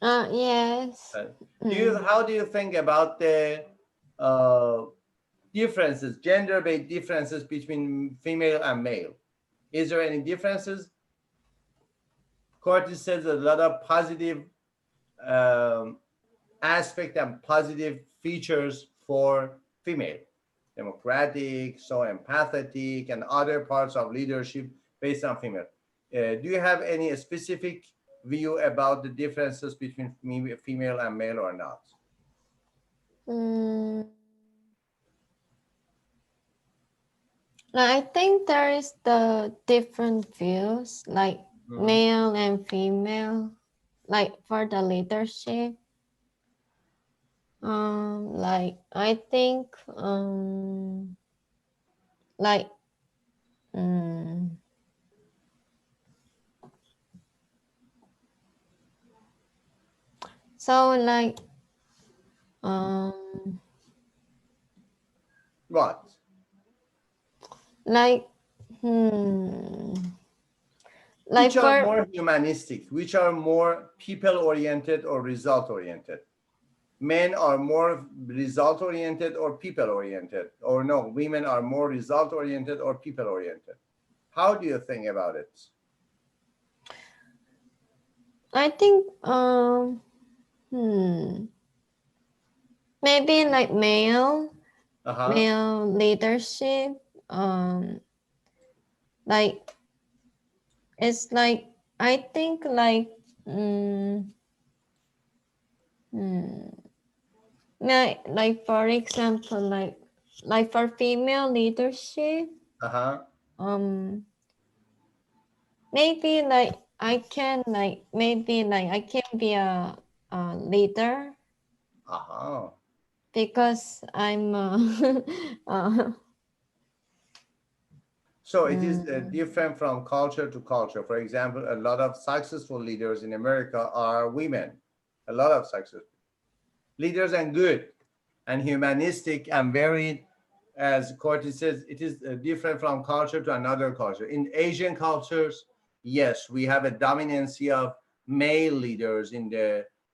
Yes. How do you think about the differences, gender-based differences between female and male? Is there any differences? Curtis says a lot of positive aspect and positive features for female, democratic, so empathetic, and other parts of leadership based on female. Do you have any specific view about the differences between female and male or not? I think there is the different views, like male and female, like for the leadership. Like I think like so like What? Like like which are more humanistic, which are more people-oriented or result-oriented? Men are more result-oriented or people-oriented? Or no, women are more result-oriented or people-oriented? How do you think about it? I think maybe like male leadership, like it's like I think like like for example like for female leadership, maybe like I can like maybe like I can be a leader because I'm so it is different from culture to culture. For example, a lot of successful leaders in America are women. A lot of successful leaders and good and humanistic and very, as Curtis says, it is different from culture to another culture. In Asian cultures, yes, we have a dominancy of male leaders in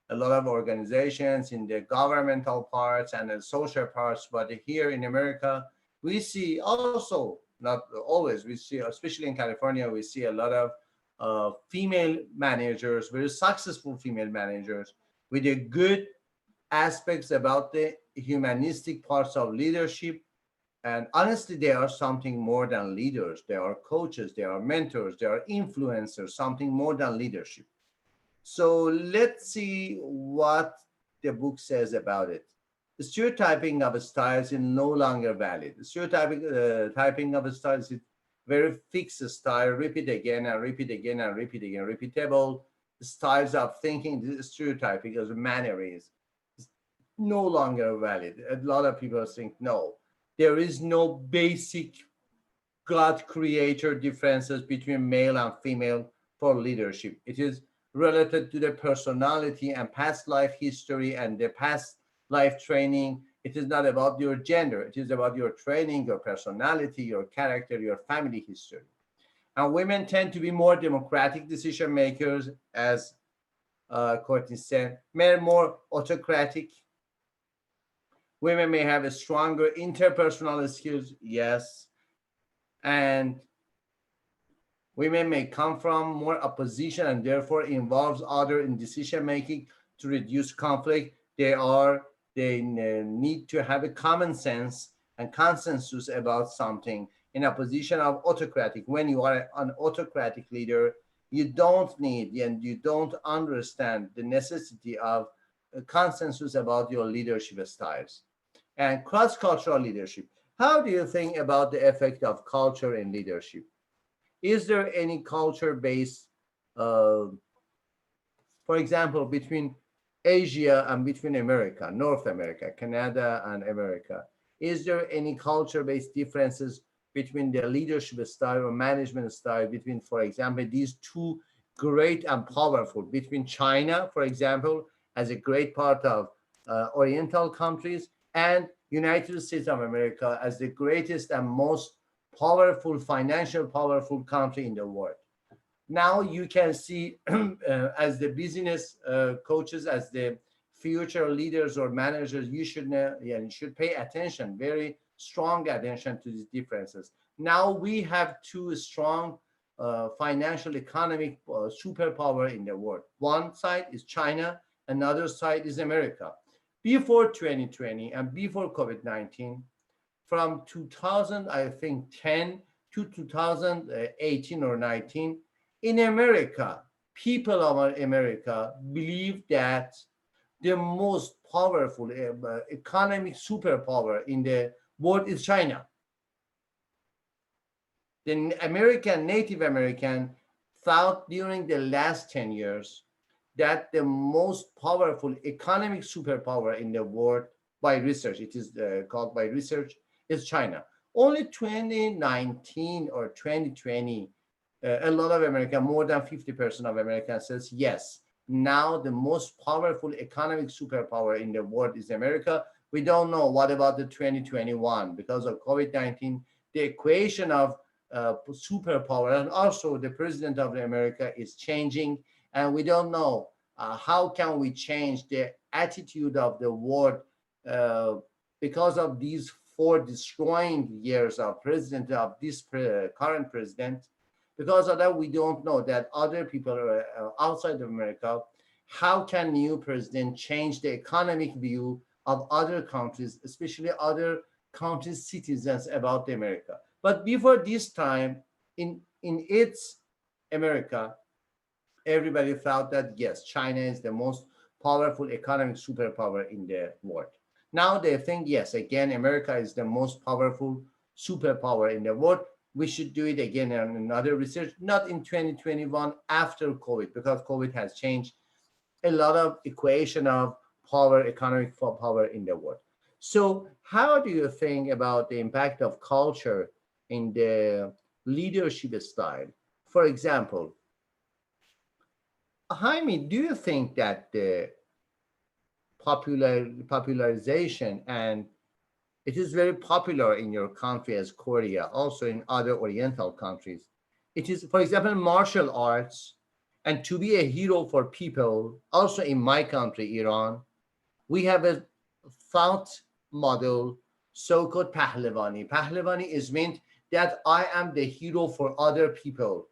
a lot of organizations, in the governmental parts and the social parts. But here in America, we see also, not always, we see, especially in California, we see a lot of female managers, very successful female managers with a good aspects about the humanistic parts of leadership And honestly, they are something more than leaders. They are coaches, they are mentors, they are influencers, something more than leadership. So let's see what the book says about it. The stereotyping of styles is no longer valid. The stereotyping typing of styles is very fixed style, repeat again and repeat again and repeat again, repeatable styles of thinking. The stereotyping as a mannerism is no longer valid. A lot of people think no, there is no basic God creator differences between male and female for leadership. It is related to the personality and past life history and the past life training. It is not about your gender. It is about your training, your personality, your character, your family history. And women tend to be more democratic decision makers, as Courtney said. Men more autocratic. Women may have a stronger interpersonal skills, yes, and women may come from more opposition and therefore involves other in decision making to reduce conflict. They need to have a common sense and consensus about something in a position of autocratic. When you are an autocratic leader, you don't need and you don't understand the necessity of a consensus about your leadership styles. And cross-cultural leadership. How do you think about the effect of culture in leadership? Is there any culture-based, uh, for example, between Asia and between America, North America, Canada and America? Is there any culture-based differences between the leadership style or management style between, for example, these two great and powerful, between China, for example, as a great part of Oriental countries, and United States of America as the greatest and most powerful, financial powerful country in the world? Now you can see as the business coaches, as the future leaders or managers, you should know, yeah, you should pay attention, very strong attention to these differences. Now we have two strong financial economic superpower in the world. One side is China, another side is America. Before 2020 and before COVID-19, from 2000, I think 10 to 2018 or 19, in America, people of America believe that the most powerful economic superpower in the world is China. The American, Native American thought during the last 10 years that the most powerful economic superpower in the world by research, it is called by research, is China. Only 2019 or 2020, a lot of Americans, more than 50% of Americans says, yes, now the most powerful economic superpower in the world is America. We don't know what about the 2021 because of COVID-19, the equation of superpower and also the president of America is changing, and we don't know how can we change the attitude of the world because of these 4 destroying years of president of this current president. Because of that, we don't know that other people outside of America, how can new president change the economic view of other countries, especially other countries' citizens about the America. But before this time, in its America, everybody thought that yes, China is the most powerful economic superpower in the world. Now they think yes, again, America is the most powerful superpower in the world. We should do it again in another research, not in 2021 after COVID, because COVID has changed a lot of equation of power, economic power in the world. So how do you think about the impact of culture in the leadership style? For example, Jaime, do you think that the popularization, and it is very popular in your country as Korea, also in other Oriental countries, it is, for example, martial arts, and to be a hero for people, also in my country, Iran, we have a thought model, so-called Pahlevani. Pahlevani is meant that I am the hero for other people.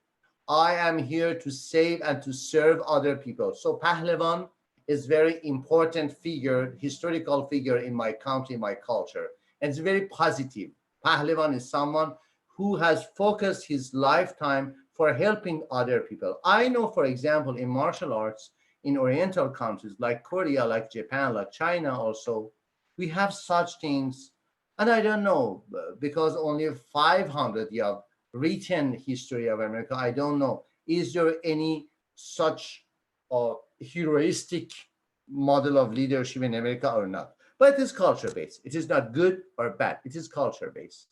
I am here to save and to serve other people. So Pahlevan is very important figure, historical figure in my country, my culture. And it's very positive. Pahlevan is someone who has focused his lifetime for helping other people. I know, for example, in martial arts, in Oriental countries like Korea, like Japan, like China, also, we have such things. And I don't know, because only 500 years written history of America, I don't know. Is there any such heroistic model of leadership in America or not? But it is culture based. It is not good or bad. It is culture based.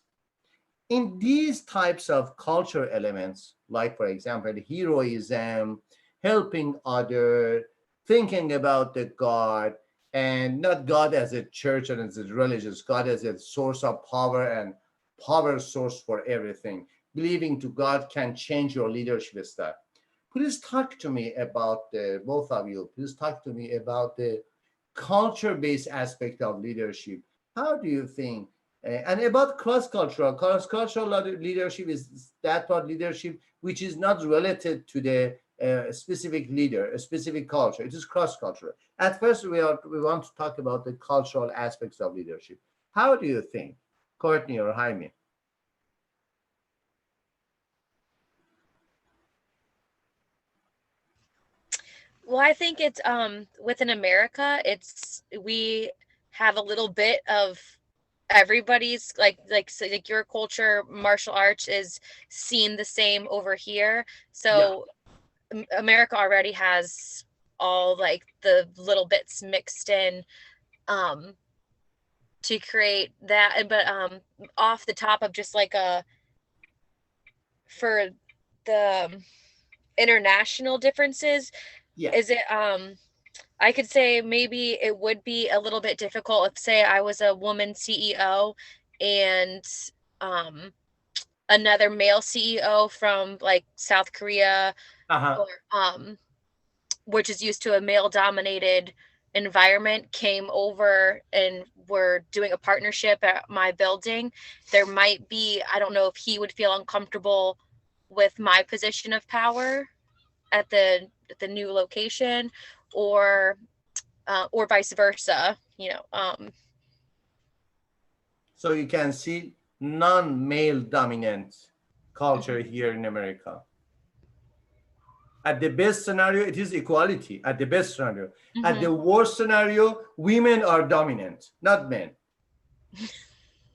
In these types of culture elements, like for example, heroism, helping other, thinking about the God, and not God as a church and as a religious, God as a source of power and power source for everything. Believing to God can change your leadership style. Please talk to me about the both of you. Please talk to me about the culture-based aspect of leadership. How do you think? And about cross-cultural leadership is that part leadership which is not related to the specific leader, a specific culture. It is cross-cultural. At first, we want to talk about the cultural aspects of leadership. How do you think, Courtney or Jaime? Well, I think it's within America, we have a little bit of everybody's so like your culture, martial arts is seen the same over here. Yeah. So America already has all like the little bits mixed in um to create that. But off the top of just like for the international differences, Yeah. is it I could say maybe it would be a little bit difficult if, say, I was a woman CEO and um, another male CEO from like South Korea, Uh-huh. or which is used to a male dominated environment, came over and were doing a partnership at my building. There might be, I don't know if he would feel uncomfortable with my position of power at the new location, or vice versa, So you can see non-male dominant culture mhm, here in America. At the best scenario, it is equality. At the best scenario. At the mhm. worst scenario, women are dominant, not men.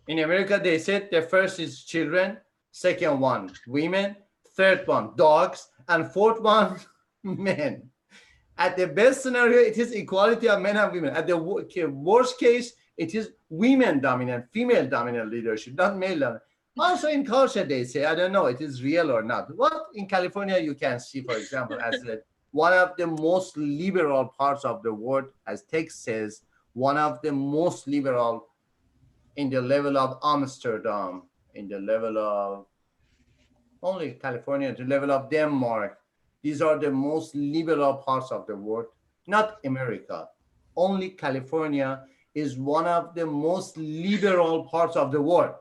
In America, they said the first is children, second one, women, third one, dogs, and fourth one, men. At the best scenario, it is equality of men and women. At the worst case, it is women dominant, female dominant leadership, not male dominant. Also in culture, they say, I don't know, it is real or not. What in California you can see, for example, as one of the most liberal parts of the world, as text says, one of the most liberal in the level of Amsterdam, in the level of only California, the level of Denmark. These are the most liberal parts of the world, not America. Only California is one of the most liberal parts of the world.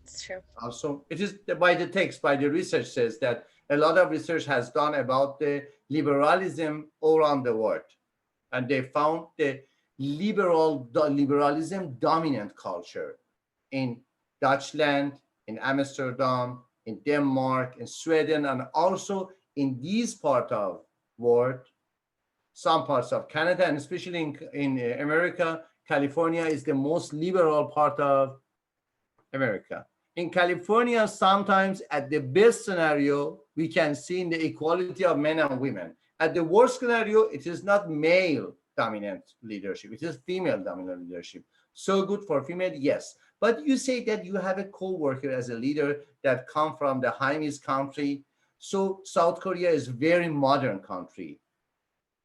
It's true. Also, it is by the text, by the research says that a lot of research has done about the liberalism all around the world. And they found the liberalism dominant culture in Dutchland, in Amsterdam, in Denmark, in Sweden, and also in these part of world, some parts of Canada, and especially in America, California is the most liberal part of America. In California, sometimes at the best scenario, we can see in the equality of men and women. At the worst scenario, it is not male dominant leadership, it is female dominant leadership. So good for female, yes. But you say that you have a co-worker as a leader that come from the Chinese country. So South Korea is very modern country.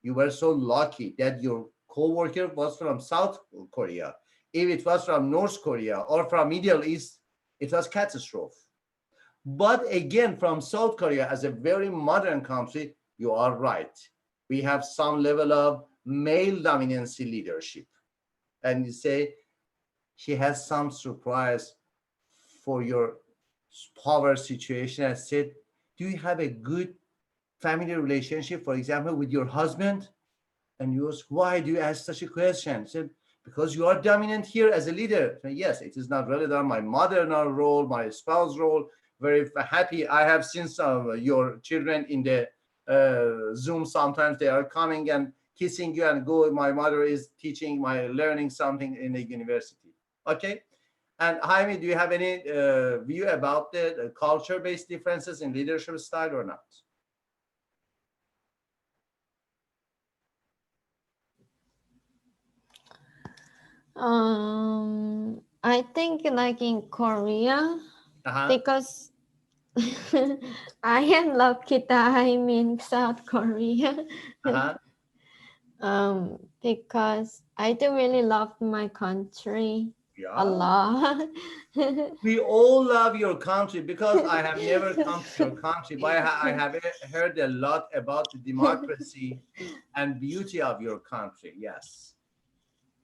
You were so lucky that your co-worker was from South Korea. If it was from North Korea or from Middle East, it was catastrophe. But again, from South Korea as a very modern country, you are right. We have some level of male dominancy leadership. And you say, she has some surprise for your power situation. I said, do you have a good family relationship, for example, with your husband? And you ask, why do you ask such a question? I said, because you are dominant here as a leader. Yes, it is not relevant. My mother-in-law role, my spouse role. Very happy. I have seen some of your children in the Zoom. Sometimes they are coming and kissing you and go. My mother is teaching, learning something in the university. Okay. And Jaime, do you have any view about the culture-based differences in leadership style or not? I think like in Korea, because I am lucky that I'm in South Korea. Because I do really love my country a lot. We all love your country, because I have never come to your country, but I have heard a lot about the democracy and beauty of your country. Yes.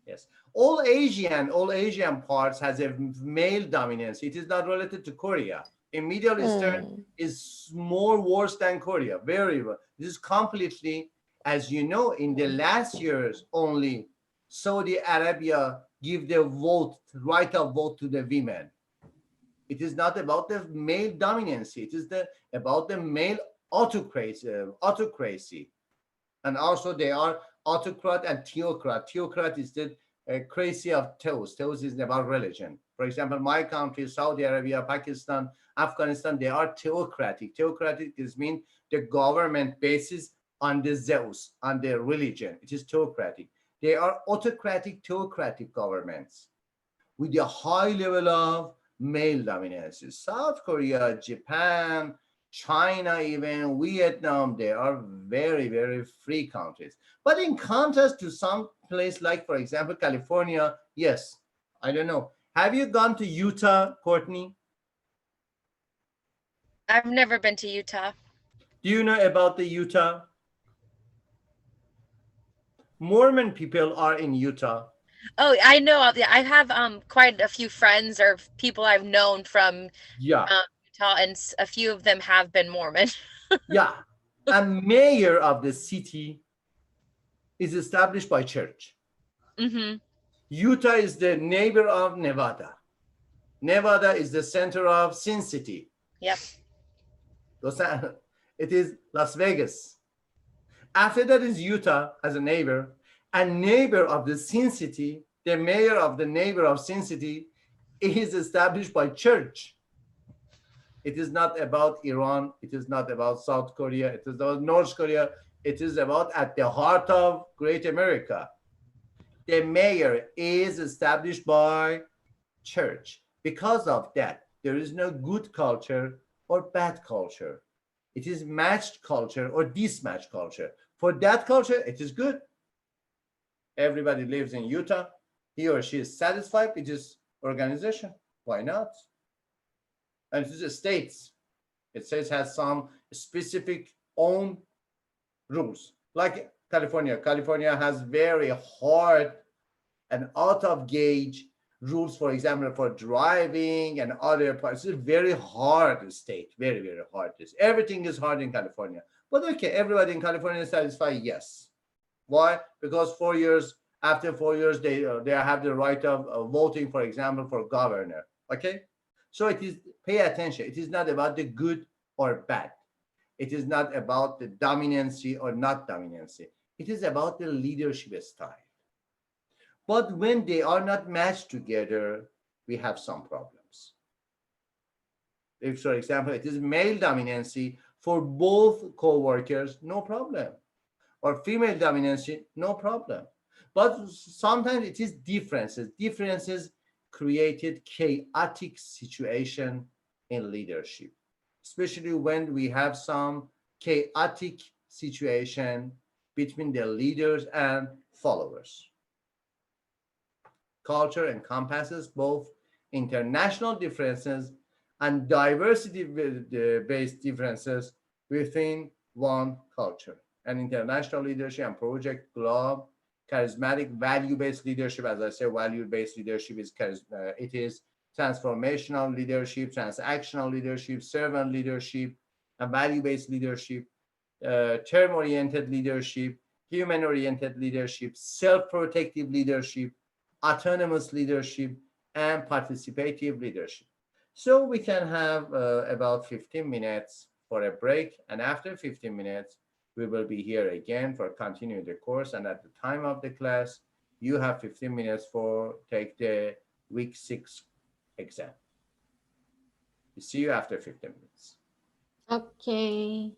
Yes. All Asian parts has a male dominance. It is not related to Korea. In Middle Eastern is more worse than Korea. Very well. This is completely, as you know, in the last years only, Saudi Arabia give the right of vote to the women. It is not about the male dominance. It is about the male autocracy. And also they are autocrat and theocrat. Theocrat is the crazy of Theos. Theos is about religion. For example, my country, Saudi Arabia, Pakistan, Afghanistan, they are theocratic. Theocratic is mean the government basis on the Zeus, on the religion. It is theocratic. They are autocratic, theocratic governments with a high level of male dominance. South Korea, Japan, China, even Vietnam, they are very, very free countries. But in contrast to some place like, for example, California, yes, I don't know. Have you gone to Utah, Courtney? I've never been to Utah. Do you know about the Utah? Mormon people are in Utah. Oh, I know. I have quite a few friends or people I've known from Utah, and a few of them have been Mormon. Yeah. And mayor of the city is established by church. Utah is the neighbor of Nevada. Nevada is the center of Sin City. Yep. It is Las Vegas. After that is Utah as a neighbor, and neighbor of the Sin City, the mayor of the neighbor of Sin City is established by church. It is not about Iran. It is not about South Korea. It is about North Korea. It is about at the heart of Great America. The mayor is established by church. Because of that, there is no good culture or bad culture. It is matched culture or mismatched culture. For that culture, it is good. Everybody lives in Utah. He or she is satisfied with this organization. Why not? And it is a states. It says has some specific own rules. Like California. California has very hard and out of gauge rules, for example, for driving and other parts. It's a very hard state, very, very hard. Everything is hard in California. But okay, everybody in California is satisfied, yes. Why? Because 4 years, after 4 years, they have the right of voting, for example, for governor, okay? So it is, pay attention. It is not about the good or bad. It is not about the dominancy or not dominancy. It is about the leadership style. But when they are not matched together, we have some problems. If, for example, it is male dominancy for both co-workers, no problem. Or female dominancy, no problem. But sometimes it is differences. Differences created chaotic situation in leadership, especially when we have some chaotic situation between the leaders and followers. Culture encompasses both international differences and diversity-based differences within one culture. And international leadership and Project Globe, charismatic value-based leadership, as I say, value-based leadership is it is transformational leadership, transactional leadership, servant leadership, and value-based leadership, term-oriented leadership, human-oriented leadership, self-protective leadership, autonomous leadership, and participative leadership. So we can have about 15 minutes for a break. And after 15 minutes, we will be here again for continuing the course. And at the time of the class, you have 15 minutes for take the week 6 exam. See you after 15 minutes. Okay.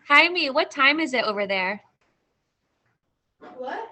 Jaime, what time is it over there? What?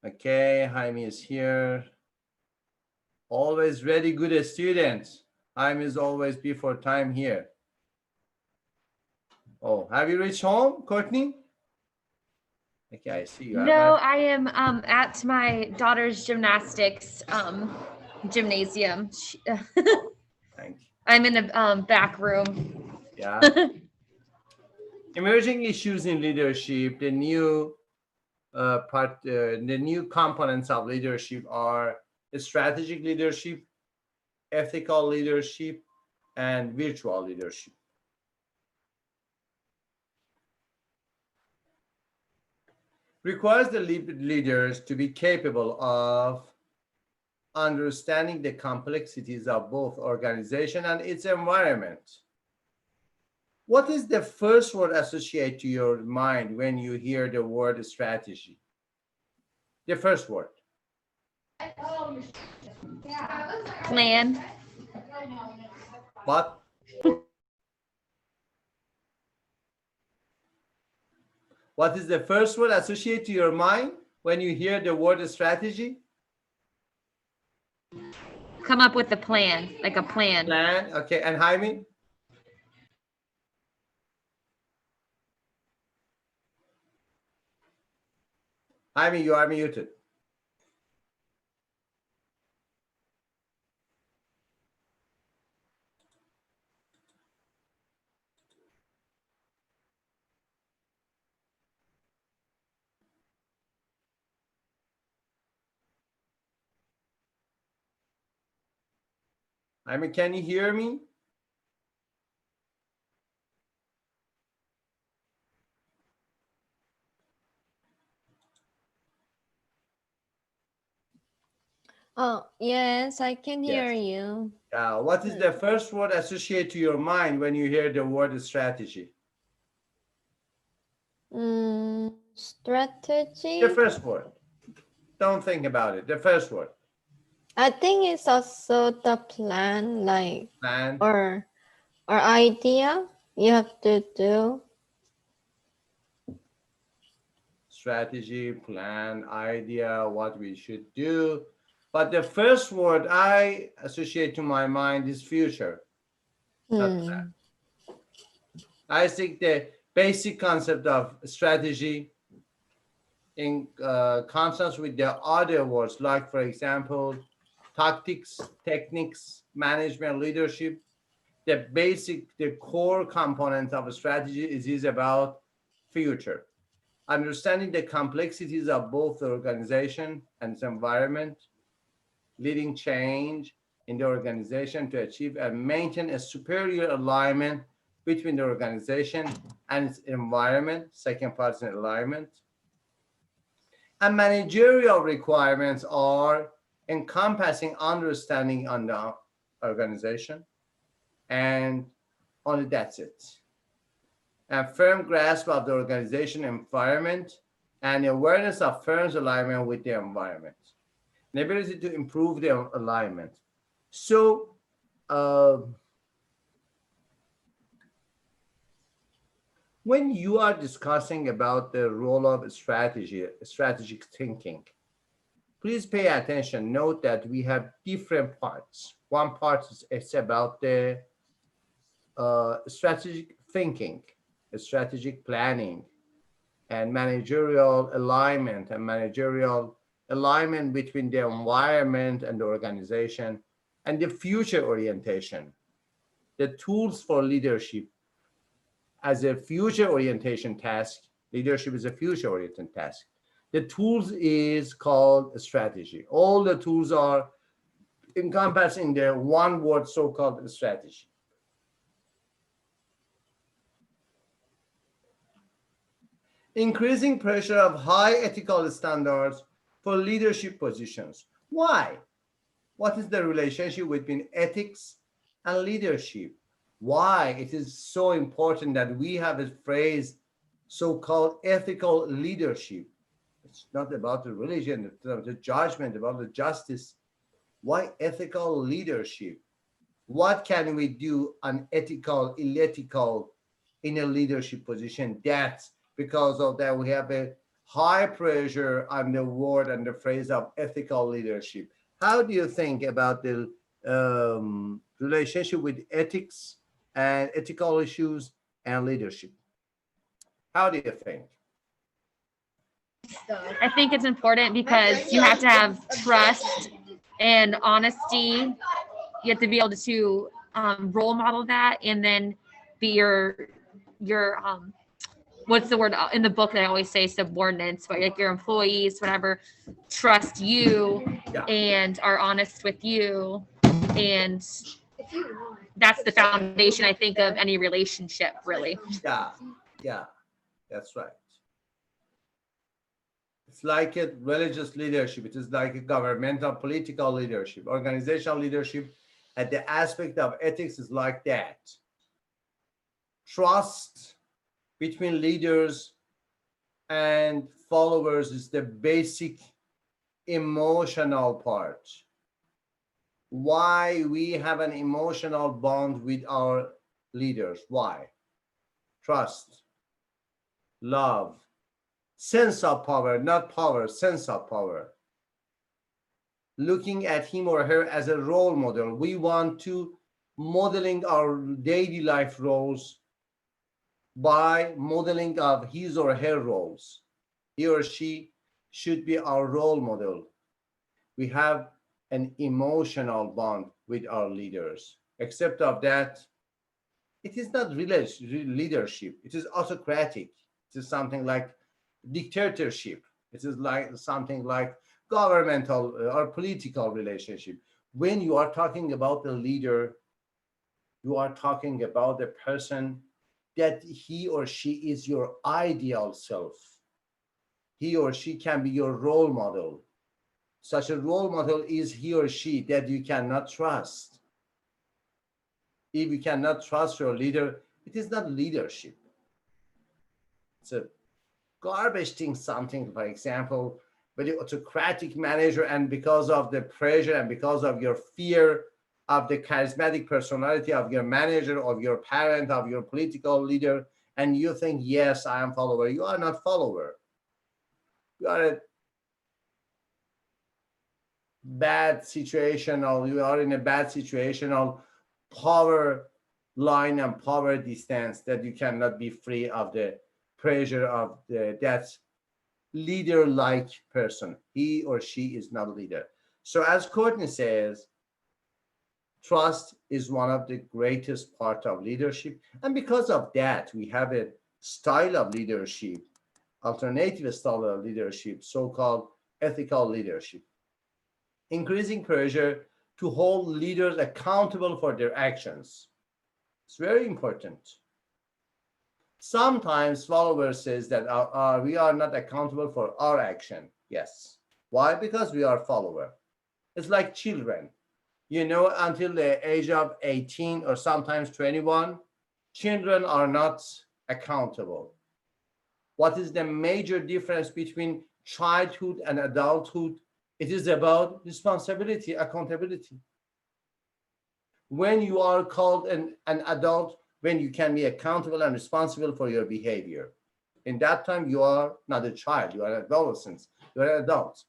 Okay, Jaime is here. Always very good student. Jaime is always before time here. Oh, have you reached home, Courtney? Okay, I see you. No, I am at my daughter's gymnastics gymnasium. Thank you. I'm in the back room. Yeah. Emerging issues in leadership, the new the new components of leadership are strategic leadership, ethical leadership, and virtual leadership. Requires the leaders to be capable of understanding the complexities of both organization and its environment. What is the first word associated to your mind when you hear the word strategy? The first word. Plan. But what is the first word associated to your mind when you hear the word strategy? Come up with a plan, like a plan. Plan, okay. And Jaime? Jaime, you are muted. Jaime, can you hear me? Oh, yes, I can hear you. What is the first word associated to your mind when you hear the word strategy? Strategy? The first word. Don't think about it. The first word. I think it's also the plan, like Plan. or idea you have to do. Strategy, plan, idea, what we should do. But the first word I associate to my mind is future. Not plan. I think the basic concept of strategy in contrast with the other words, like for example, tactics, techniques, management, leadership, the core component of a strategy is about future. Understanding the complexities of both the organization and its environment, leading change in the organization to achieve and maintain a superior alignment between the organization and its environment. Second part is alignment. And managerial requirements are encompassing understanding on the organization, and only that's it. A firm grasp of the organization environment and awareness of firm's alignment with the environment. An ability to improve the alignment. So, when you are discussing about the role of strategy, strategic thinking, please pay attention. Note that we have different parts. One part is about the strategic thinking, strategic planning, and managerial alignment between the environment and the organization, and the future orientation, the tools for leadership as a future orientation task. Leadership is a future oriented task. The tools is called strategy. All the tools are encompassing the one word so-called strategy. Increasing pressure of high ethical standards for leadership positions. Why? What is the relationship between ethics and leadership? Why it is so important that we have a phrase so-called ethical leadership? It's not about the religion, it's about the judgment, about the justice. Why ethical leadership? What can we do unethical, illethical in a leadership position? That's because of that we have a high pressure on the word and the phrase of ethical leadership. How do you think about the relationship with ethics and ethical issues and leadership? How do you think? I think it's important because you have to have trust and honesty. You have to be able to role model that, and then be your what's the word in the book that I always say, subordinates, but like your employees, whatever, trust you and are honest with you, and that's the foundation, I think, of any relationship, really. Yeah, that's right. It's like a religious leadership. It is like a governmental, political leadership, organizational leadership. And the aspect of ethics is like that. Trust between leaders and followers is the basic emotional part. Why we have an emotional bond with our leaders? Why? Trust, love, sense of power, not power, sense of power. Looking at him or her as a role model. We want to modeling our daily life roles by modeling of his or her roles. He or she should be our role model. We have an emotional bond with our leaders. Except of that, it is not leadership. It is autocratic. It is something like dictatorship. It is like something like governmental or political relationship. When you are talking about the leader, you are talking about the person that he or she is your ideal self. He or she can be your role model. Such a role model is he or she that you cannot trust. If you cannot trust your leader, it is not leadership. It's a garbage thing, something, for example, very autocratic manager, and because of the pressure and because of your fear of the charismatic personality of your manager, of your parent, of your political leader, and you think, yes, I am follower. You are not follower. You are a bad situational, you are in a bad situational power line and power distance that you cannot be free of the pressure of that leader-like person. He or she is not a leader. So as Courtney says, trust is one of the greatest part of leadership. And because of that, we have a style of leadership, alternative style of leadership, so-called ethical leadership. Increasing pressure to hold leaders accountable for their actions. It's very important. Sometimes followers says that we are not accountable for our action. Yes. Why? Because we are follower. It's like children. You know, until the age of 18 or sometimes 21, children are not accountable. What is the major difference between childhood and adulthood? It is about responsibility, accountability. When you are called an adult, when you can be accountable and responsible for your behavior. In that time, you are not a child, you are an adolescent, you are an adult.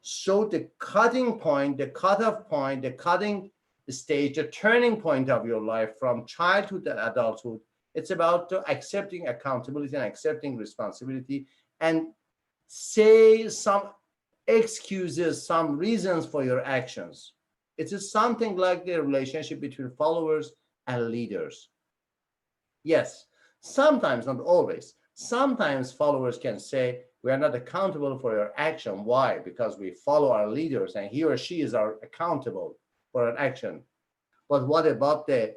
So the cutting point, the cutoff point, the cutting stage, the turning point of your life from childhood to adulthood, it's about accepting accountability and accepting responsibility and say some excuses, some reasons for your actions. It is something like the relationship between followers and leaders. Yes, sometimes, not always, sometimes followers can say, we are not accountable for your action. Why? Because we follow our leaders and he or she is accountable for an action. But what about the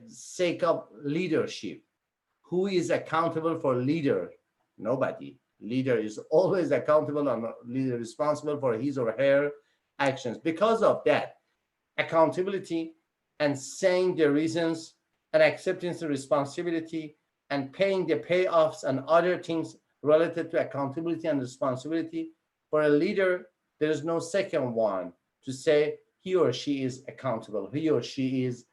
sake of leadership? Who is accountable for leader? Nobody. Leader is always accountable and leader responsible for his or her actions. Because of that, accountability and saying the reasons and accepting the responsibility and paying the payoffs and other things related to accountability and responsibility. For a leader, there is no second one to say he or she is accountable, he or she is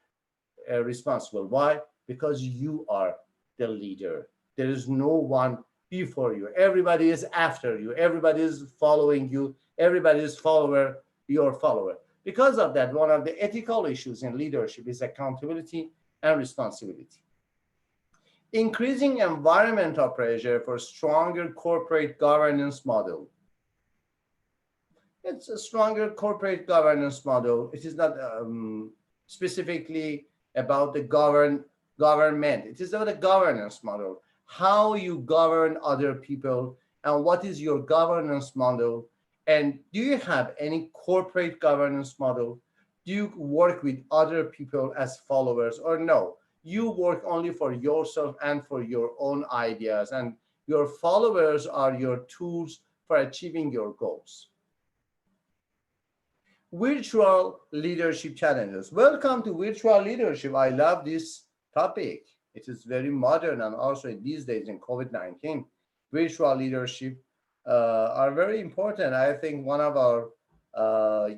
responsible. Why? Because you are the leader. There is no one before you. Everybody is after you. Everybody is following you. Everybody is your follower. Because of that, one of the ethical issues in leadership is accountability and responsibility. Increasing environmental pressure for stronger corporate governance model. It's a stronger corporate governance model. It is not specifically about the government. It is about a governance model. How you govern other people and what is your governance model? And do you have any corporate governance model? Do you work with other people as followers or no? You work only for yourself and for your own ideas, and your followers are your tools for achieving your goals. Virtual leadership challenges. Welcome to virtual leadership. I love this topic. It is very modern, and also in these days in COVID-19, virtual leadership are very important. I think one of our,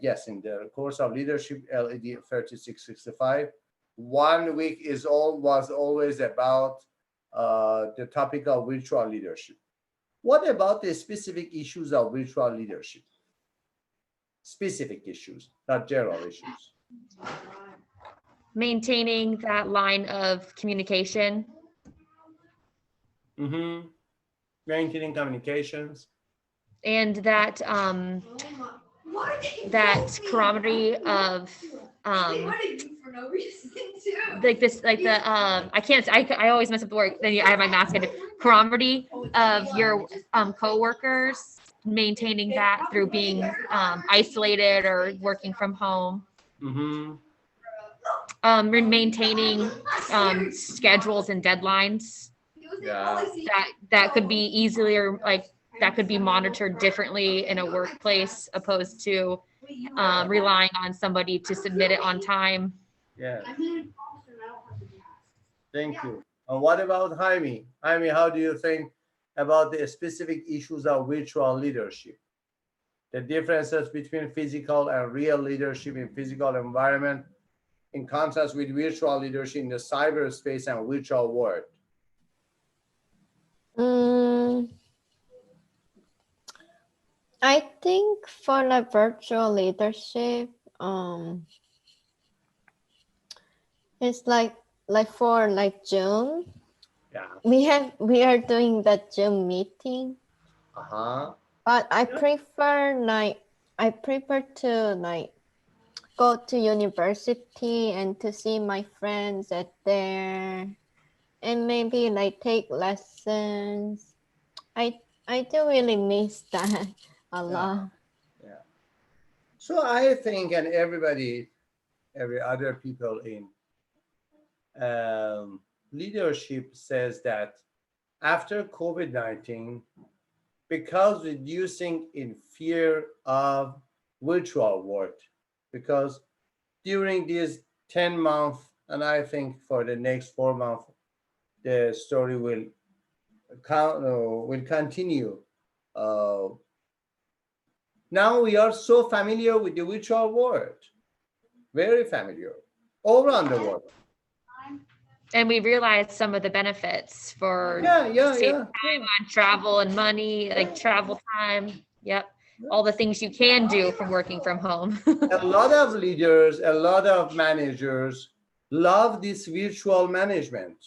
yes, in the course of leadership, LED 3665, 1 week was always about the topic of virtual leadership. What about the specific issues of virtual leadership? Specific issues, not general issues. Maintaining that line of communication. Mm-hmm. Maintaining communications. And that that camaraderie of like this, like the I always mess up the word. Then I have my mask on. Camaraderie of your coworkers, maintaining that through being isolated or working from home. Mm-hmm. Maintaining schedules and deadlines. Yeah. That could be easily, or like that could be monitored differently in a workplace opposed to relying on somebody to submit it on time. Yeah. Thank you. And what about Jaime? Jaime, how do you think about the specific issues of virtual leadership? The differences between physical and real leadership in physical environment in contrast with virtual leadership in the cyberspace and virtual world. I think for the virtual leadership, it's like for Zoom. Yeah. We are doing the Zoom meeting. But I prefer to go to university and to see my friends at there, and maybe take lessons. I do really miss that a lot. Yeah. So I think, and every other people in leadership says that after COVID-19, because reducing in fear of virtual work, because during these 10 months, and I think for the next 4 months, the story will continue. Now we are so familiar with the virtual world, very familiar, all around the world. And we realized some of the benefits for time on travel and money, like travel time. Yep. All the things you can do from working from home. A lot of leaders, a lot of managers love this virtual management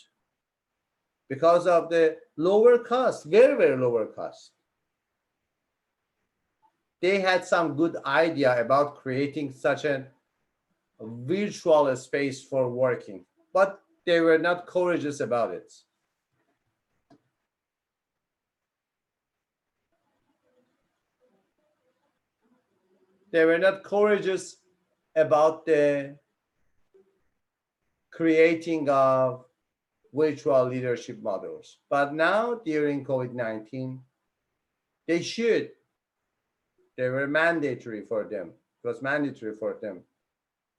because of the lower cost, very, very lower cost. They had some good idea about creating such a virtual space for working, but they were not courageous about it. They were not courageous about the creating of virtual leadership models. But now during COVID-19, they should. They were mandatory for them. It was mandatory for them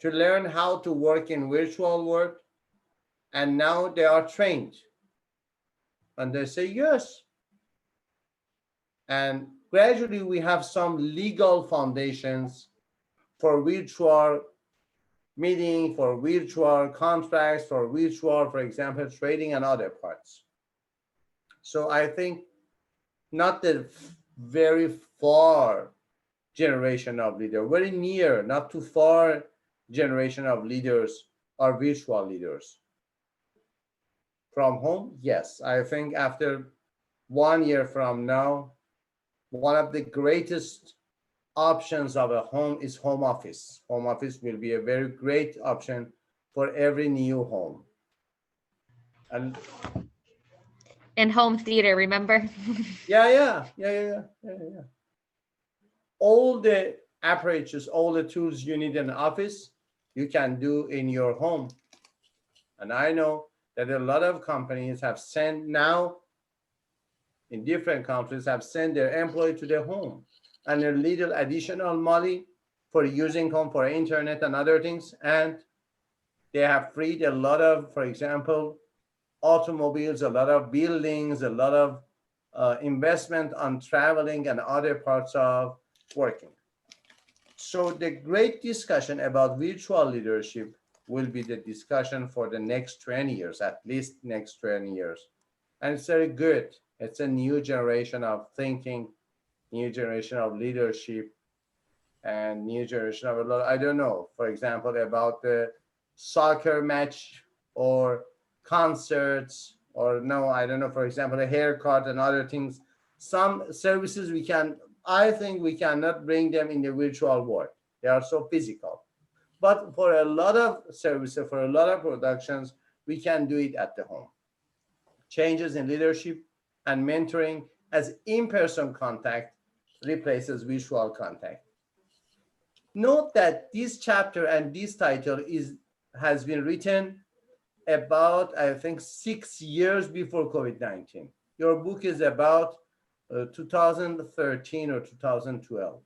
to learn how to work in virtual world. And now they are trained. And they say yes. And gradually we have some legal foundations for virtual meeting, for virtual contracts, for virtual, for example, trading and other parts. So I think not the very far generation of leader, very near, not too far generation of leaders are virtual leaders. From home, yes. I think after 1 year from now, one of the greatest options of a home is home office. Home office will be a very great option for every new home. And home theater, remember? yeah. All the approaches, all the tools you need in office, you can do in your home. And I know that a lot of companies have sent now in different countries have sent their employee to their home and a little additional money for using home for internet and other things. And they have freed a lot of, for example, automobiles, a lot of buildings, a lot of investment on traveling and other parts of working. So the great discussion about virtual leadership will be the discussion for the next 20 years, at least next 20 years. And it's very good. It's a new generation of thinking, new generation of leadership, and new generation of a lot, I don't know, for example, about the soccer match or concerts, or no, I don't know, for example, a haircut and other things. Some services I think we cannot bring them in the virtual world. They are so physical. But for a lot of services, for a lot of productions, we can do it at the home. Changes in leadership and mentoring as in-person contact replaces visual contact. Note that this chapter and this title has been written about, I think, 6 years before COVID-19. Your book is about 2013 or 2012.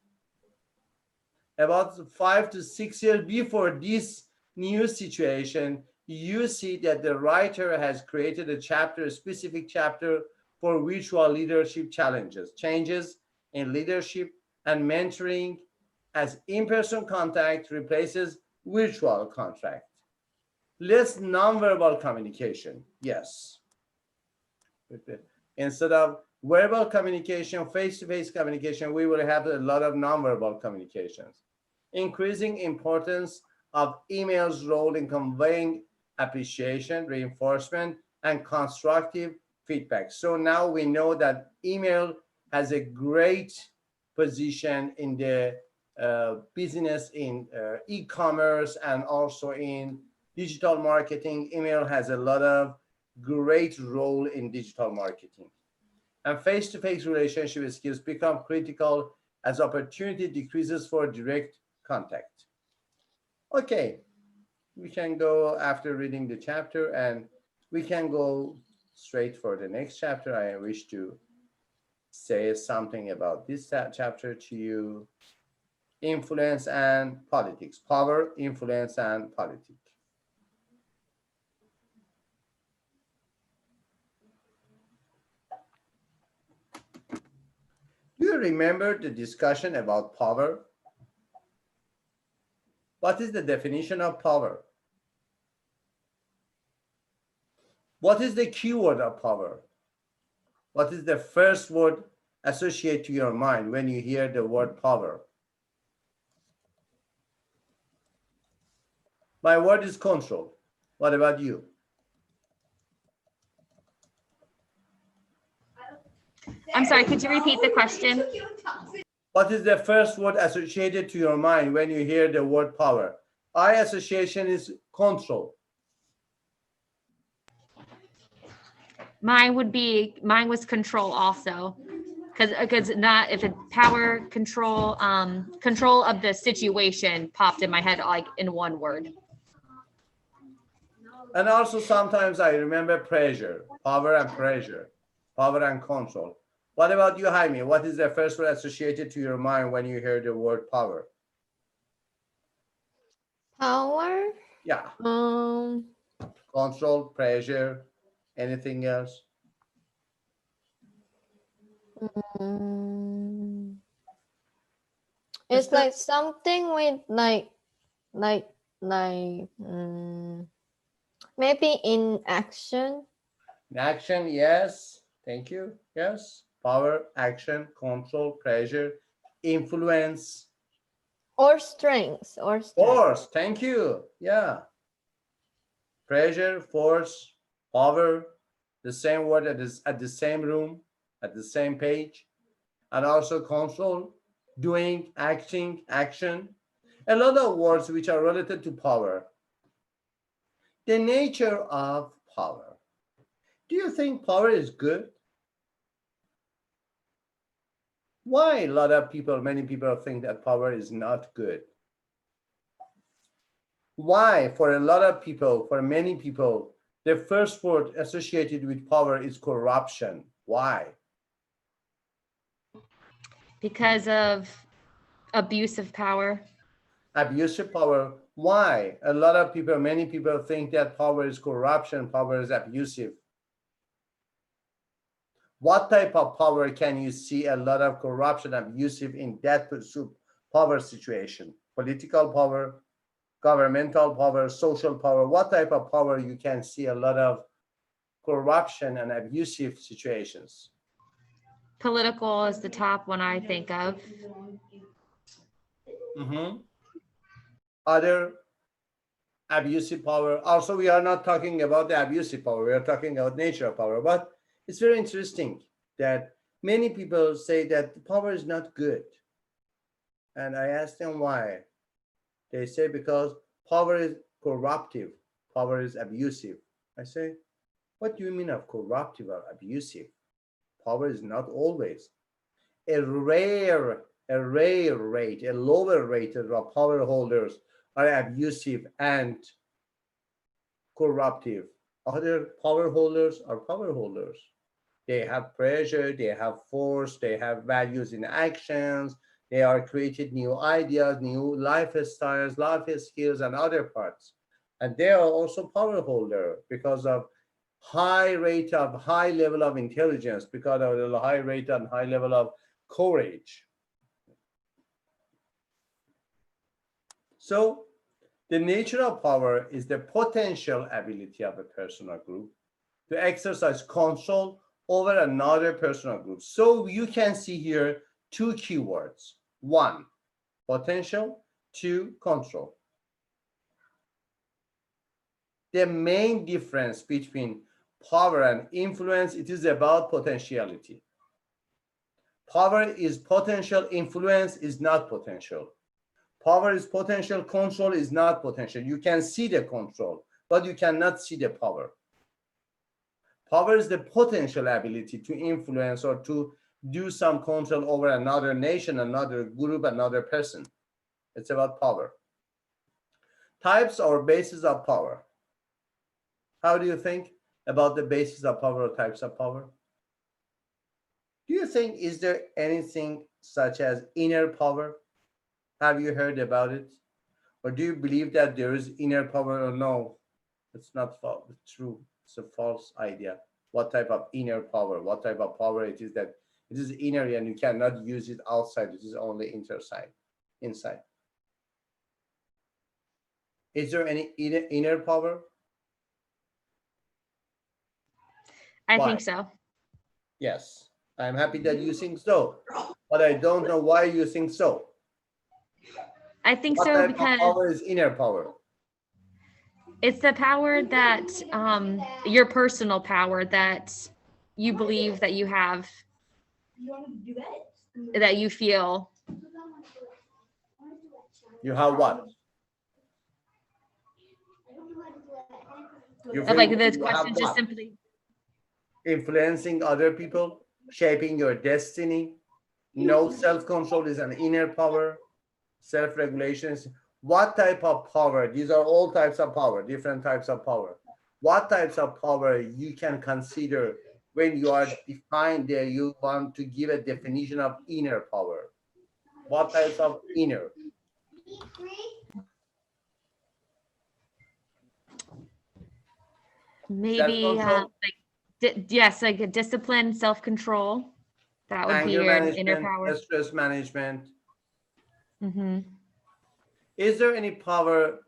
About 5 to 6 years before this new situation, you see that the writer has created a specific chapter for virtual leadership challenges, changes in leadership and mentoring as in-person contact replaces virtual contact. Less nonverbal communication, yes. Instead of verbal communication, face-to-face communication, we will have a lot of nonverbal communications. Increasing importance of email's role in conveying appreciation, reinforcement, and constructive feedback. So now we know that email has a great position in the business, in e-commerce, and also in digital marketing. Email has a lot of great role in digital marketing. And face-to-face relationship skills become critical as opportunity decreases for direct contact. Okay, we can go after reading the chapter, and we can go straight for the next chapter. I wish to say something about this chapter to you. Influence and politics. Power, influence, and politics. Do you remember the discussion about power? What is the definition of power? What is the keyword of power? What is the first word associated to your mind when you hear the word power? My word is control. What about you? I'm sorry, could you repeat the question? What is the first word associated to your mind when you hear the word power? My association is control. Mine was control also. Because not if it's power, control, control of the situation popped in my head like in one word. And also sometimes I remember pressure, power and pressure, power and control. What about you, Jaime? What is the first word associated to your mind when you hear the word power? Power? Yeah. Control, pressure, anything else? It's like something with maybe in action. In action, yes. Thank you. Yes. Power, action, control, pressure, influence, Or strength. Or strength. force. Thank you. Yeah. Pressure, force, power, the same word at the same room, at the same page. And also control, doing, acting, action. A lot of words which are related to power. The nature of power. Do you think power is good? Why a lot of people, many people think that power is not good? Why, for a lot of people, for many people, the first word associated with power is corruption? Why? Because of abuse of power. Abusive power. Why? A lot of people, many people think that power is corruption, power is abusive. What type of power can you see a lot of corruption, abusive in that power situation? Political power, governmental power, social power. What type of power you can see a lot of corruption and abusive situations? Political is the top one I think of. Other abusive power. Also, we are not talking about the abusive power. We are talking about nature of power. But it's very interesting that many people say that power is not good. And I ask them why. They say because power is corruptive, power is abusive. I say, what do you mean of corruptive or abusive? Power is not always. A rare rate, a lower rate of power holders are abusive and corruptive. Other power holders are power holders. They have pressure, they have force, they have values in actions, they are created new ideas, new lifestyles, life skills, and other parts. And they are also power holder because of high level of intelligence, because of the high rate and high level of courage. So the nature of power is the potential ability of a person or group to exercise control over another person or group. So you can see here two keywords. One, potential. Two, control. The main difference between power and influence, it is about potentiality. Power is potential, influence is not potential. Power is potential, control is not potential. You can see the control, but you cannot see the power. Power is the potential ability to influence or to do some control over another nation, another group, another person. It's about power. Types or bases of power. How do you think about the basis of power or types of power? Do you think, is there anything such as inner power? Have you heard about it? Or do you believe that there is inner power or no? It's not true. It's a false idea. What type of inner power? What type of power it is that it is inner and you cannot use it outside. It is only inside. Is there any inner power? I Why? think so. Yes. I'm happy that you think so, but I don't know why you think so. I think What so type because of power is inner power? it's the power that your personal power that you believe that you have, that you feel. You have what? You feel Like this you have question just what? simply Influencing other people, shaping your destiny. No, self-control is an inner power. Self-regulation is what type of power? These are all types of power, different types of power. What types of power you can consider when you are defined there, you want to give a definition of inner power? What types of inner? maybe yes, like a discipline, self-control. That would be Anger your inner management, power. stress management. Mm-hmm. Is there any power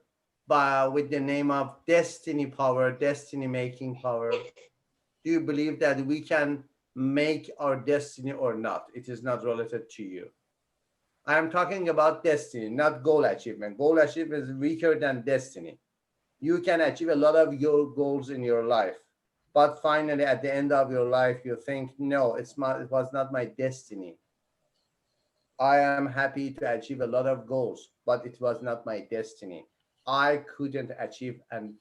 with the name of destiny power, destiny making power? Do you believe that we can make our destiny or not. It is not related to you. I am talking about destiny, not goal achievement. Goal achievement is weaker than destiny. You can achieve a lot of your goals in your life, but finally at the end of your life, you think, no, it was not my destiny. I am happy to achieve a lot of goals, but it was not my destiny. I couldn't achieve. And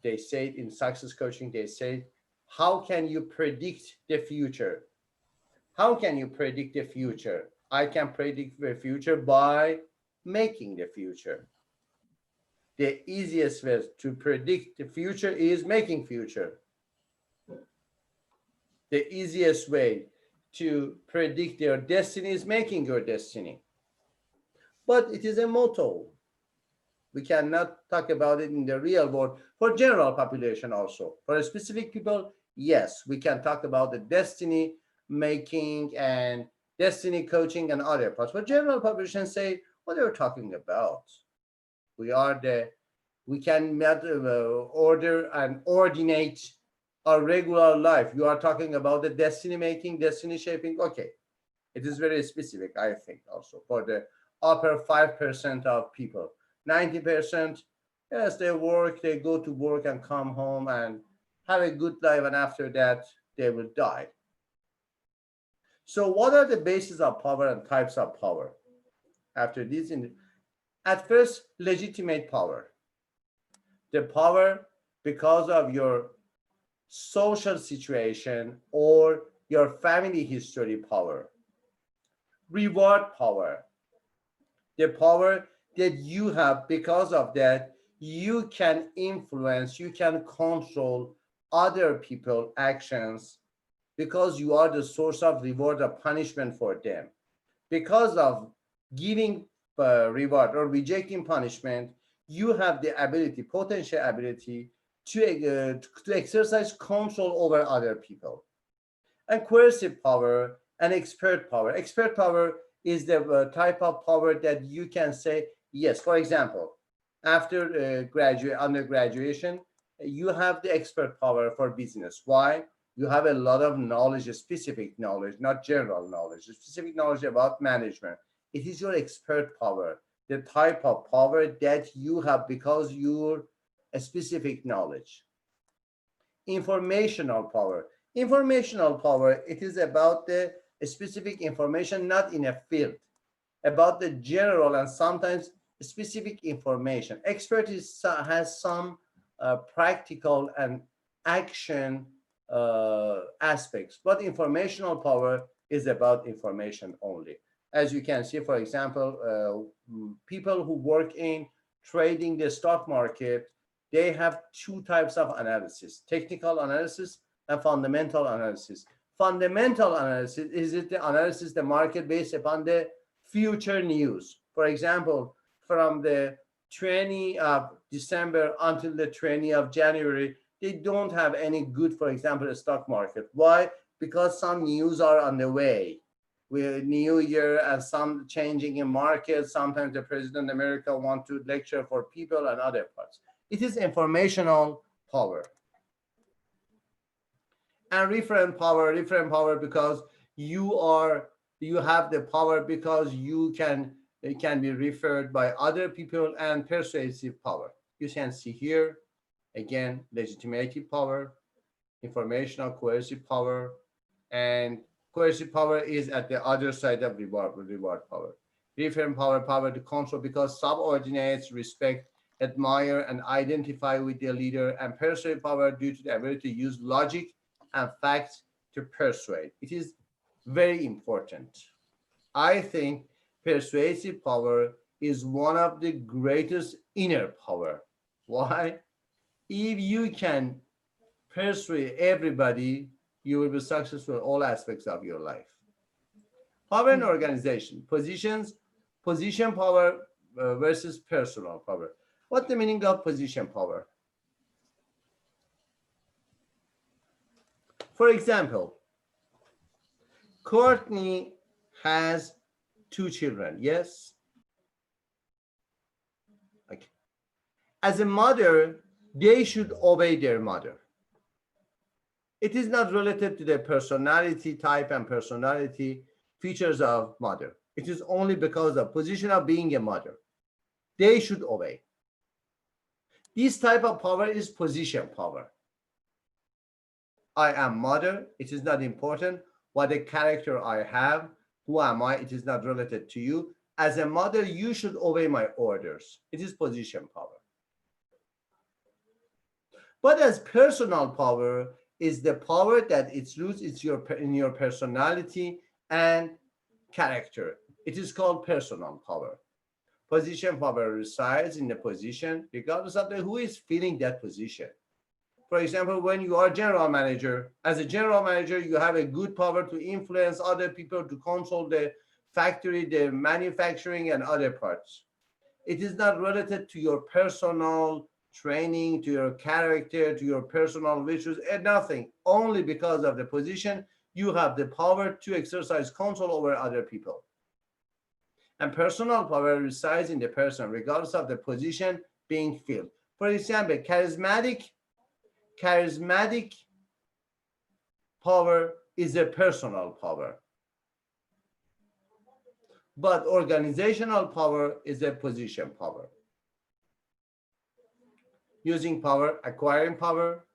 they say in success coaching, they say, how can you predict the future? How can you predict the future? I can predict the future by making the future. The easiest way to predict the future is making future. The easiest way to predict your destiny is making your destiny. But it is a motto. We cannot talk about it in the real world. For general population also. For specific people, yes, we can talk about the destiny making and destiny coaching and other parts. But general population say, what are you talking about? We can order and ordinate our regular life. You are talking about the destiny making, destiny shaping. Okay, it is very specific, I think, also for the upper 5% of people. 90%, yes, they work, they go to work and come home and have a good life, and after that, they will die. So what are the bases of power and types of power? After this, at first, legitimate power. The power because of your social situation or your family history power. Reward power. The power that you have because of that, you can influence, you can control other people's actions because you are the source of reward or punishment for them. Because of giving reward or rejecting punishment, you have the ability, potential ability to exercise control over other people. And coercive power and expert power. Expert power is the type of power that you can say, yes, for example, after undergraduation, you have the expert power for business. Why? You have a lot of knowledge, specific knowledge, not general knowledge, specific knowledge about management. It is your expert power, the type of power that you have because you're a specific knowledge. Informational power. Informational power, it is about the specific information, not in a field, about the general and sometimes specific information. Expertise has some practical and action aspects, but informational power is about information only. As you can see, for example, people who work in trading the stock market, they have two types of analysis: technical analysis and fundamental analysis. Fundamental analysis is the analysis the market based upon the future news. For example, from the 20th of December until the 20th of January, they don't have any good, for example, the stock market. Why? Because some news are on the way. With New Year and some changing in markets, sometimes the President of America wants to lecture for people and other parts. It is informational power. And referent power because you have the power because it can be referred by other people, and persuasive power. You can see here, again, legitimacy power, informational coercive power, and coercive power is at the other side of reward power. Referent power to control because subordinates respect, admire, and identify with their leader, and persuasive power due to the ability to use logic and facts to persuade. It is very important. I think persuasive power is one of the greatest inner power. Why? If you can persuade everybody, you will be successful in all aspects of your life. Power and organization, position power versus personal power. What's the meaning of position power? For example, Courtney has 2 children, yes? Okay. As a mother, they should obey their mother. It is not related to the personality type and personality features of mother. It is only because of position of being a mother. They should obey. This type of power is position power. I am mother. It is not important what a character I have. Who am I? It is not related to you. As a mother, you should obey my orders. It is position power. But as personal power is the power that its roots is in your personality and character. It is called personal power. Position power resides in the position regardless of who is filling that position. For example, when you are general manager, as a general manager, you have a good power to influence other people to control the factory, the manufacturing, and other parts. It is not related to your personal training, to your character, to your personal virtues, and nothing. Only because of the position, you have the power to exercise control over other people. And personal power resides in the person, regardless of the position being filled. For example, charismatic power is a personal power. But organizational power is a position power. Using power, acquiring power,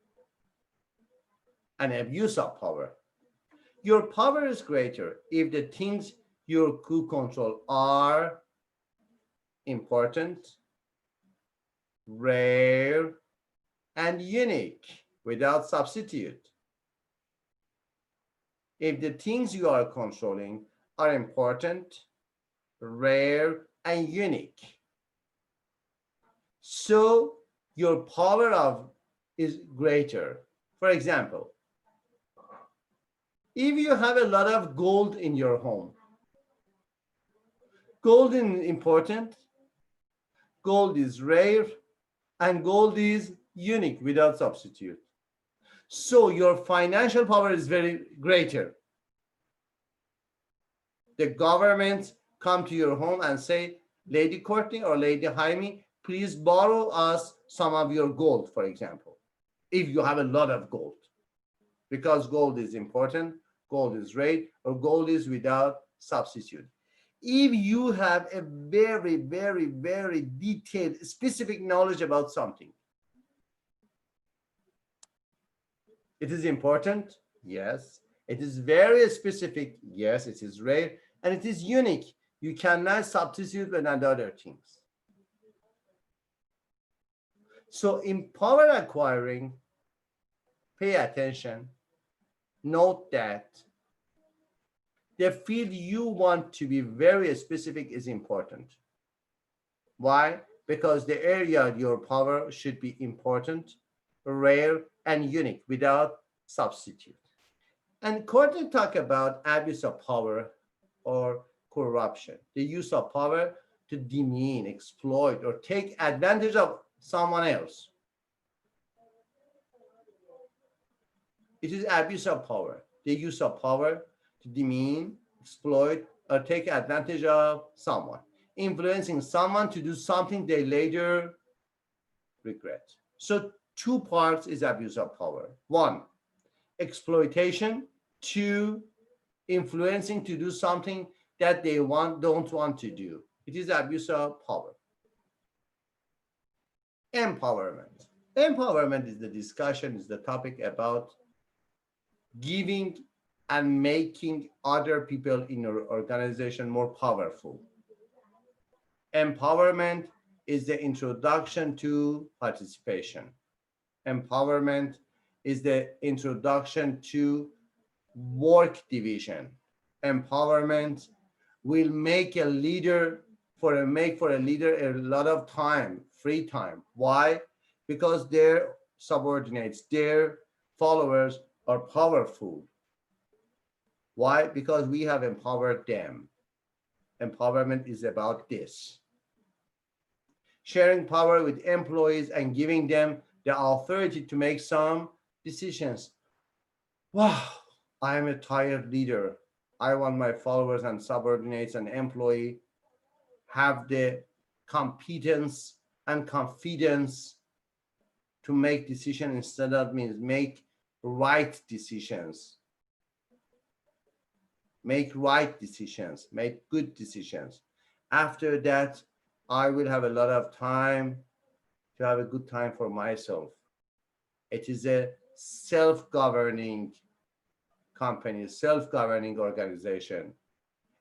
and abuse of power. Your power is greater if the things you control are important, rare, and unique without substitute. If the things you are controlling are important, rare, and unique, so your power is greater. For example, if you have a lot of gold in your home, gold is important, gold is rare, and gold is unique without substitute. So your financial power is very greater. The government come to your home and say, Lady Courtney or Lady Jaime, please borrow us some of your gold, for example, if you have a lot of gold. Because gold is important, gold is rare, or gold is without substitute. If you have a very, very, very detailed, specific knowledge about something, it is important, yes. It is very specific, yes. It is rare, and it is unique. You cannot substitute with other things. So in power acquiring, pay attention. Note that the field you want to be very specific is important. Why? Because the area of your power should be important, rare, and unique without substitute. And Courtney talk about abuse of power or corruption, the use of power to demean, exploit, or take advantage of someone else. It is abuse of power, the use of power to demean, exploit, or take advantage of someone, influencing someone to do something they later regret. So 2 parts is abuse of power. 1, exploitation. 2, influencing to do something that they don't want to do. It is abuse of power. Empowerment. Empowerment is the discussion, is the topic about giving and making other people in your organization more powerful. Empowerment is the introduction to participation. Empowerment is the introduction to work division. Empowerment will make a leader for a leader a lot of time, free time. Why? Because their subordinates, their followers are powerful. Why? Because we have empowered them. Empowerment is about this. Sharing power with employees and giving them the authority to make some decisions. Wow, I am a tired leader. I want my followers and subordinates and employees have the competence and confidence to make decisions instead of me, make right decisions. Make right decisions, make good decisions. After that, I will have a lot of time to have a good time for myself. It is a self-governing company, self-governing organization.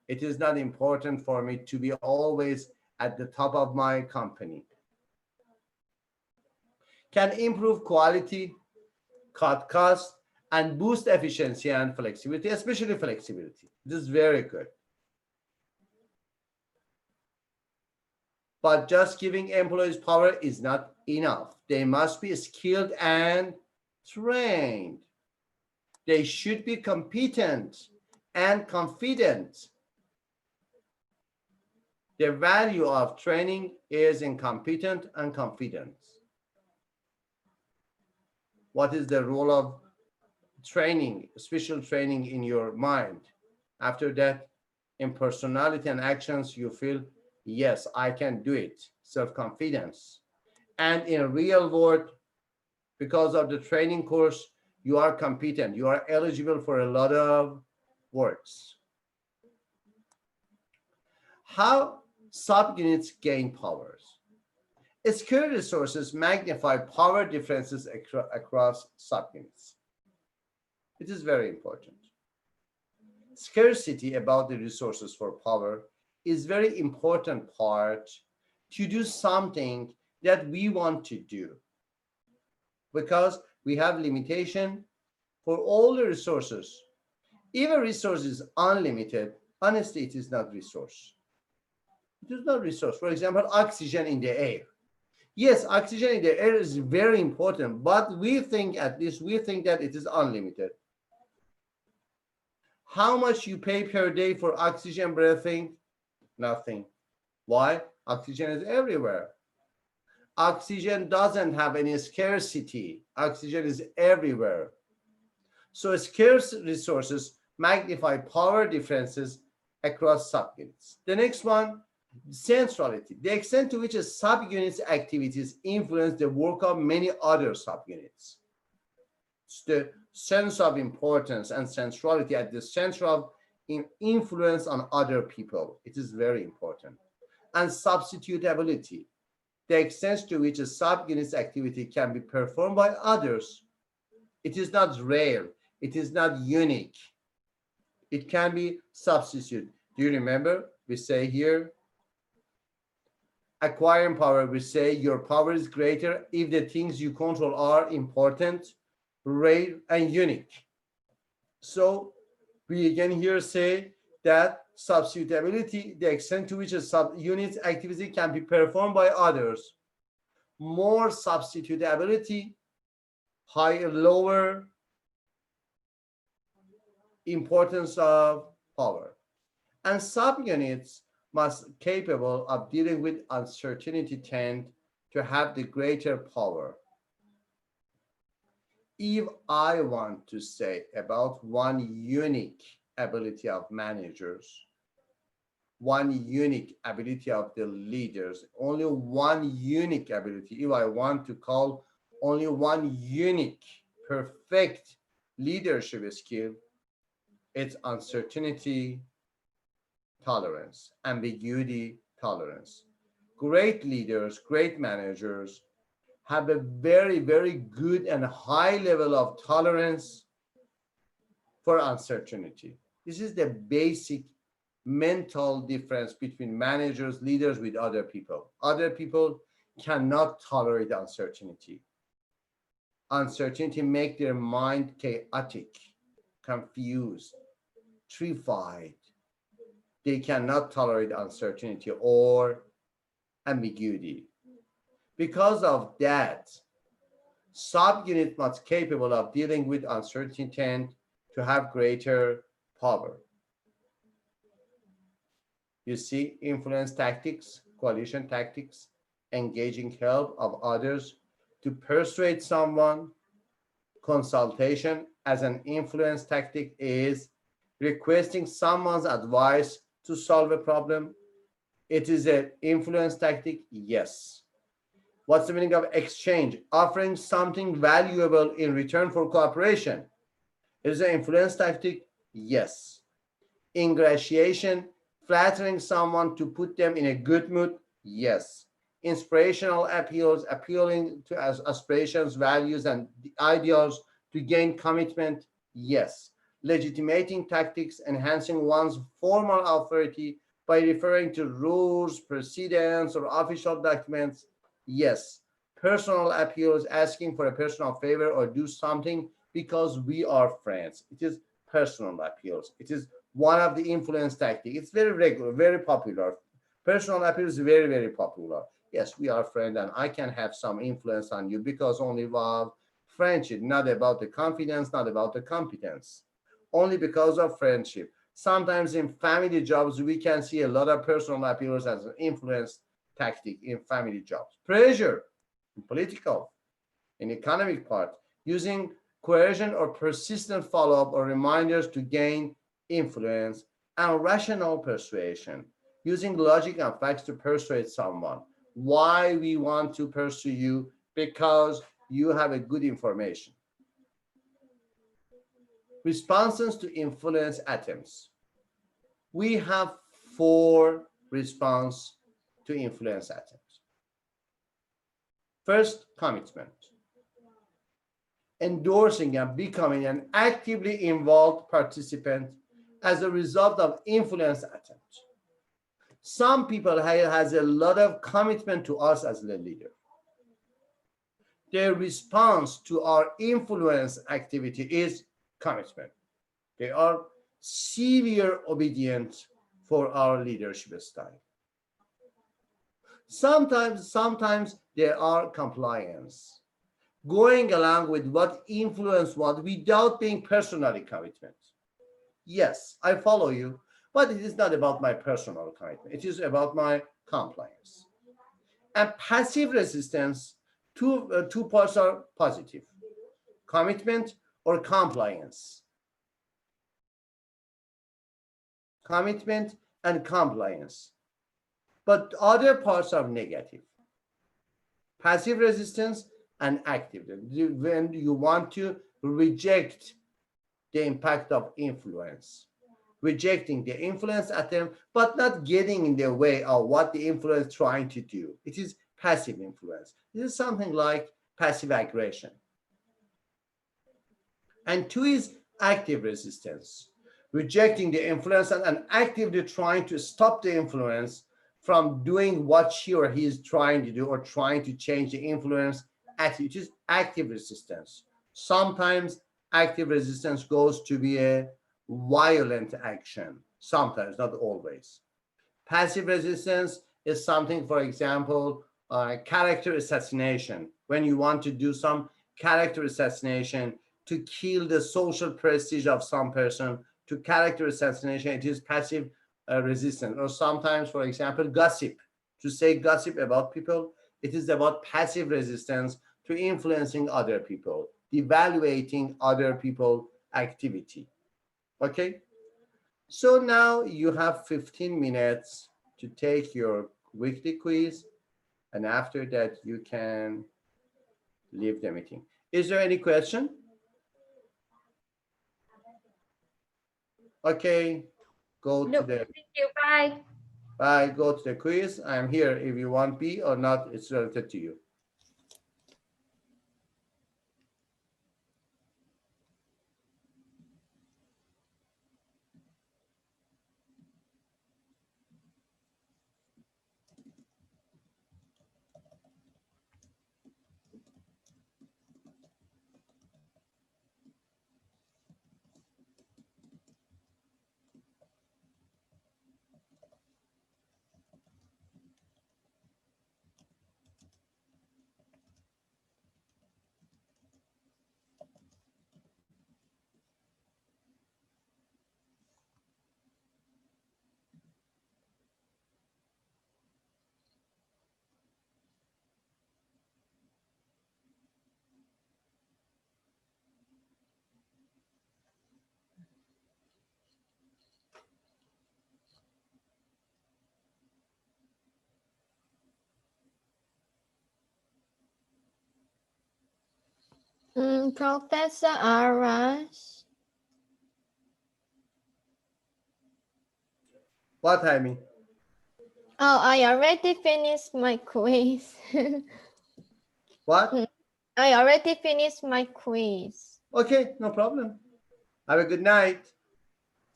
It is not important for me to be always at the top of my company. Can improve quality, cut costs, and boost efficiency and flexibility, especially flexibility. This is very good. But just giving employees power is not enough. They must be skilled and trained. They should be competent and confident. The value of training is in competent and confidence. What is the role of training, special training in your mind? After that, in personality and actions, you feel, yes, I can do it, self-confidence. And in real world, because of the training course, you are competent, you are eligible for a lot of works. How subunits gain powers? Scarce resources magnify power differences across subunits. It is very important. Scarcity about the resources for power is very important part to do something that we want to do, because we have limitation for all the resources. If a resource is unlimited, honestly, it is not resource. It is not resource. For example, oxygen in the air. Yes, oxygen in the air is very important, but we think, at least we think, that it is unlimited. How much you pay per day for oxygen breathing? Nothing. Why? Oxygen is everywhere. Oxygen doesn't have any scarcity. Oxygen is everywhere. So scarce resources magnify power differences across subunits. The next one, centrality, the extent to which a subunit's activities influence the work of many other subunits. It's the sense of importance and centrality at the center of influence on other people. It is very important. And substitutability, the extent to which a subunit's activity can be performed by others. It is not rare. It is not unique. It can be substituted. Do you remember? We say here, acquiring power, we say your power is greater if the things you control are important, rare, and unique. So we again here say that substitutability, the extent to which a subunit's activity can be performed by others. More substitutability, higher, lower importance of power. And subunits must capable of dealing with uncertainty tend to have the greater power. If I want to say about one unique ability of managers, one unique ability of the leaders, only one unique ability, if I want to call only one unique, perfect leadership skill, it's uncertainty tolerance, ambiguity tolerance. Great leaders, great managers have a very, very good and high level of tolerance for uncertainty. This is the basic mental difference between managers, leaders with other people. Other people cannot tolerate uncertainty. Uncertainty makes their mind chaotic, confused, terrified. They cannot tolerate uncertainty or ambiguity. Because of that, subunits must be capable of dealing with uncertainty tend to have greater power. You see, influence tactics, coalition tactics, engaging help of others to persuade someone. Consultation as an influence tactic is requesting someone's advice to solve a problem. It is an influence tactic, yes. What's the meaning of exchange? Offering something valuable in return for cooperation. Is it an influence tactic? Yes. Ingratiation, flattering someone to put them in a good mood? Yes. Inspirational appeals, appealing to aspirations, values, and ideals to gain commitment? Yes. Legitimating tactics, enhancing one's formal authority by referring to rules, precedents, or official documents? Yes. Personal appeals, asking for a personal favor or do something because we are friends. It is personal appeals. It is one of the influence tactics. It's very regular, very popular. Personal appeal is very, very popular. Yes, we are friends and I can have some influence on you because only about friendship, not about the confidence, not about the competence. Only because of friendship. Sometimes in family jobs, we can see a lot of personal appeals as an influence tactic in family jobs. Pressure, in political, in economic part, using coercion or persistent follow-up or reminders to gain influence, and rational persuasion, using logic and facts to persuade someone. Why we want to pursue you? Because you have a good information. Responses to influence attempts. We have 4 responses to influence attempts. First, commitment. Endorsing and becoming an actively involved participant as a result of influence attempt. Some people has a lot of commitment to us as the leader. Their response to our influence activity is commitment. They are severe obedient for our leadership style. Sometimes there are compliance, going along with what influence what without being personally commitment. Yes, I follow you, but it is not about my personal commitment. It is about my compliance. And passive resistance, two parts are positive: commitment or compliance. Commitment and compliance. But other parts are negative: passive resistance and active. When you want to reject the impact of influence, rejecting the influence attempt, but not getting in the way of what the influence trying to do. It is passive influence. This is something like passive aggression. And 2 is active resistance, rejecting the influence and actively trying to stop the influence from doing what she or he is trying to do or trying to change the influence attitude. It is active resistance. Sometimes active resistance goes to be a violent action, sometimes, not always. Passive resistance is something, for example, character assassination. When you want to do some character assassination to kill the social prestige of some person, to character assassination, it is passive resistance. Or sometimes, for example, gossip, to say gossip about people, it is about passive resistance to influencing other people, evaluating other people's activity. Okay? So now you have 15 minutes to take your weekly quiz, and after that you can leave the meeting. Is there any question? Okay, go to Nope. the Thank you. Bye. bye, go to the quiz. I'm here if you want B or not, it's related to you. Professor Arash. What, Jaime? Oh, I already finished my quiz. What? I already finished my quiz. Okay, no problem. Have a good night.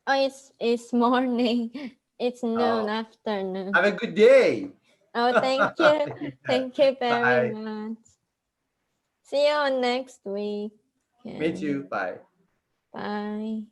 Oh, it's morning. It's noon, Oh. afternoon. Have a good day. Oh, thank you. Thank you very Bye. much. See you on next week. Me too. Bye. Bye.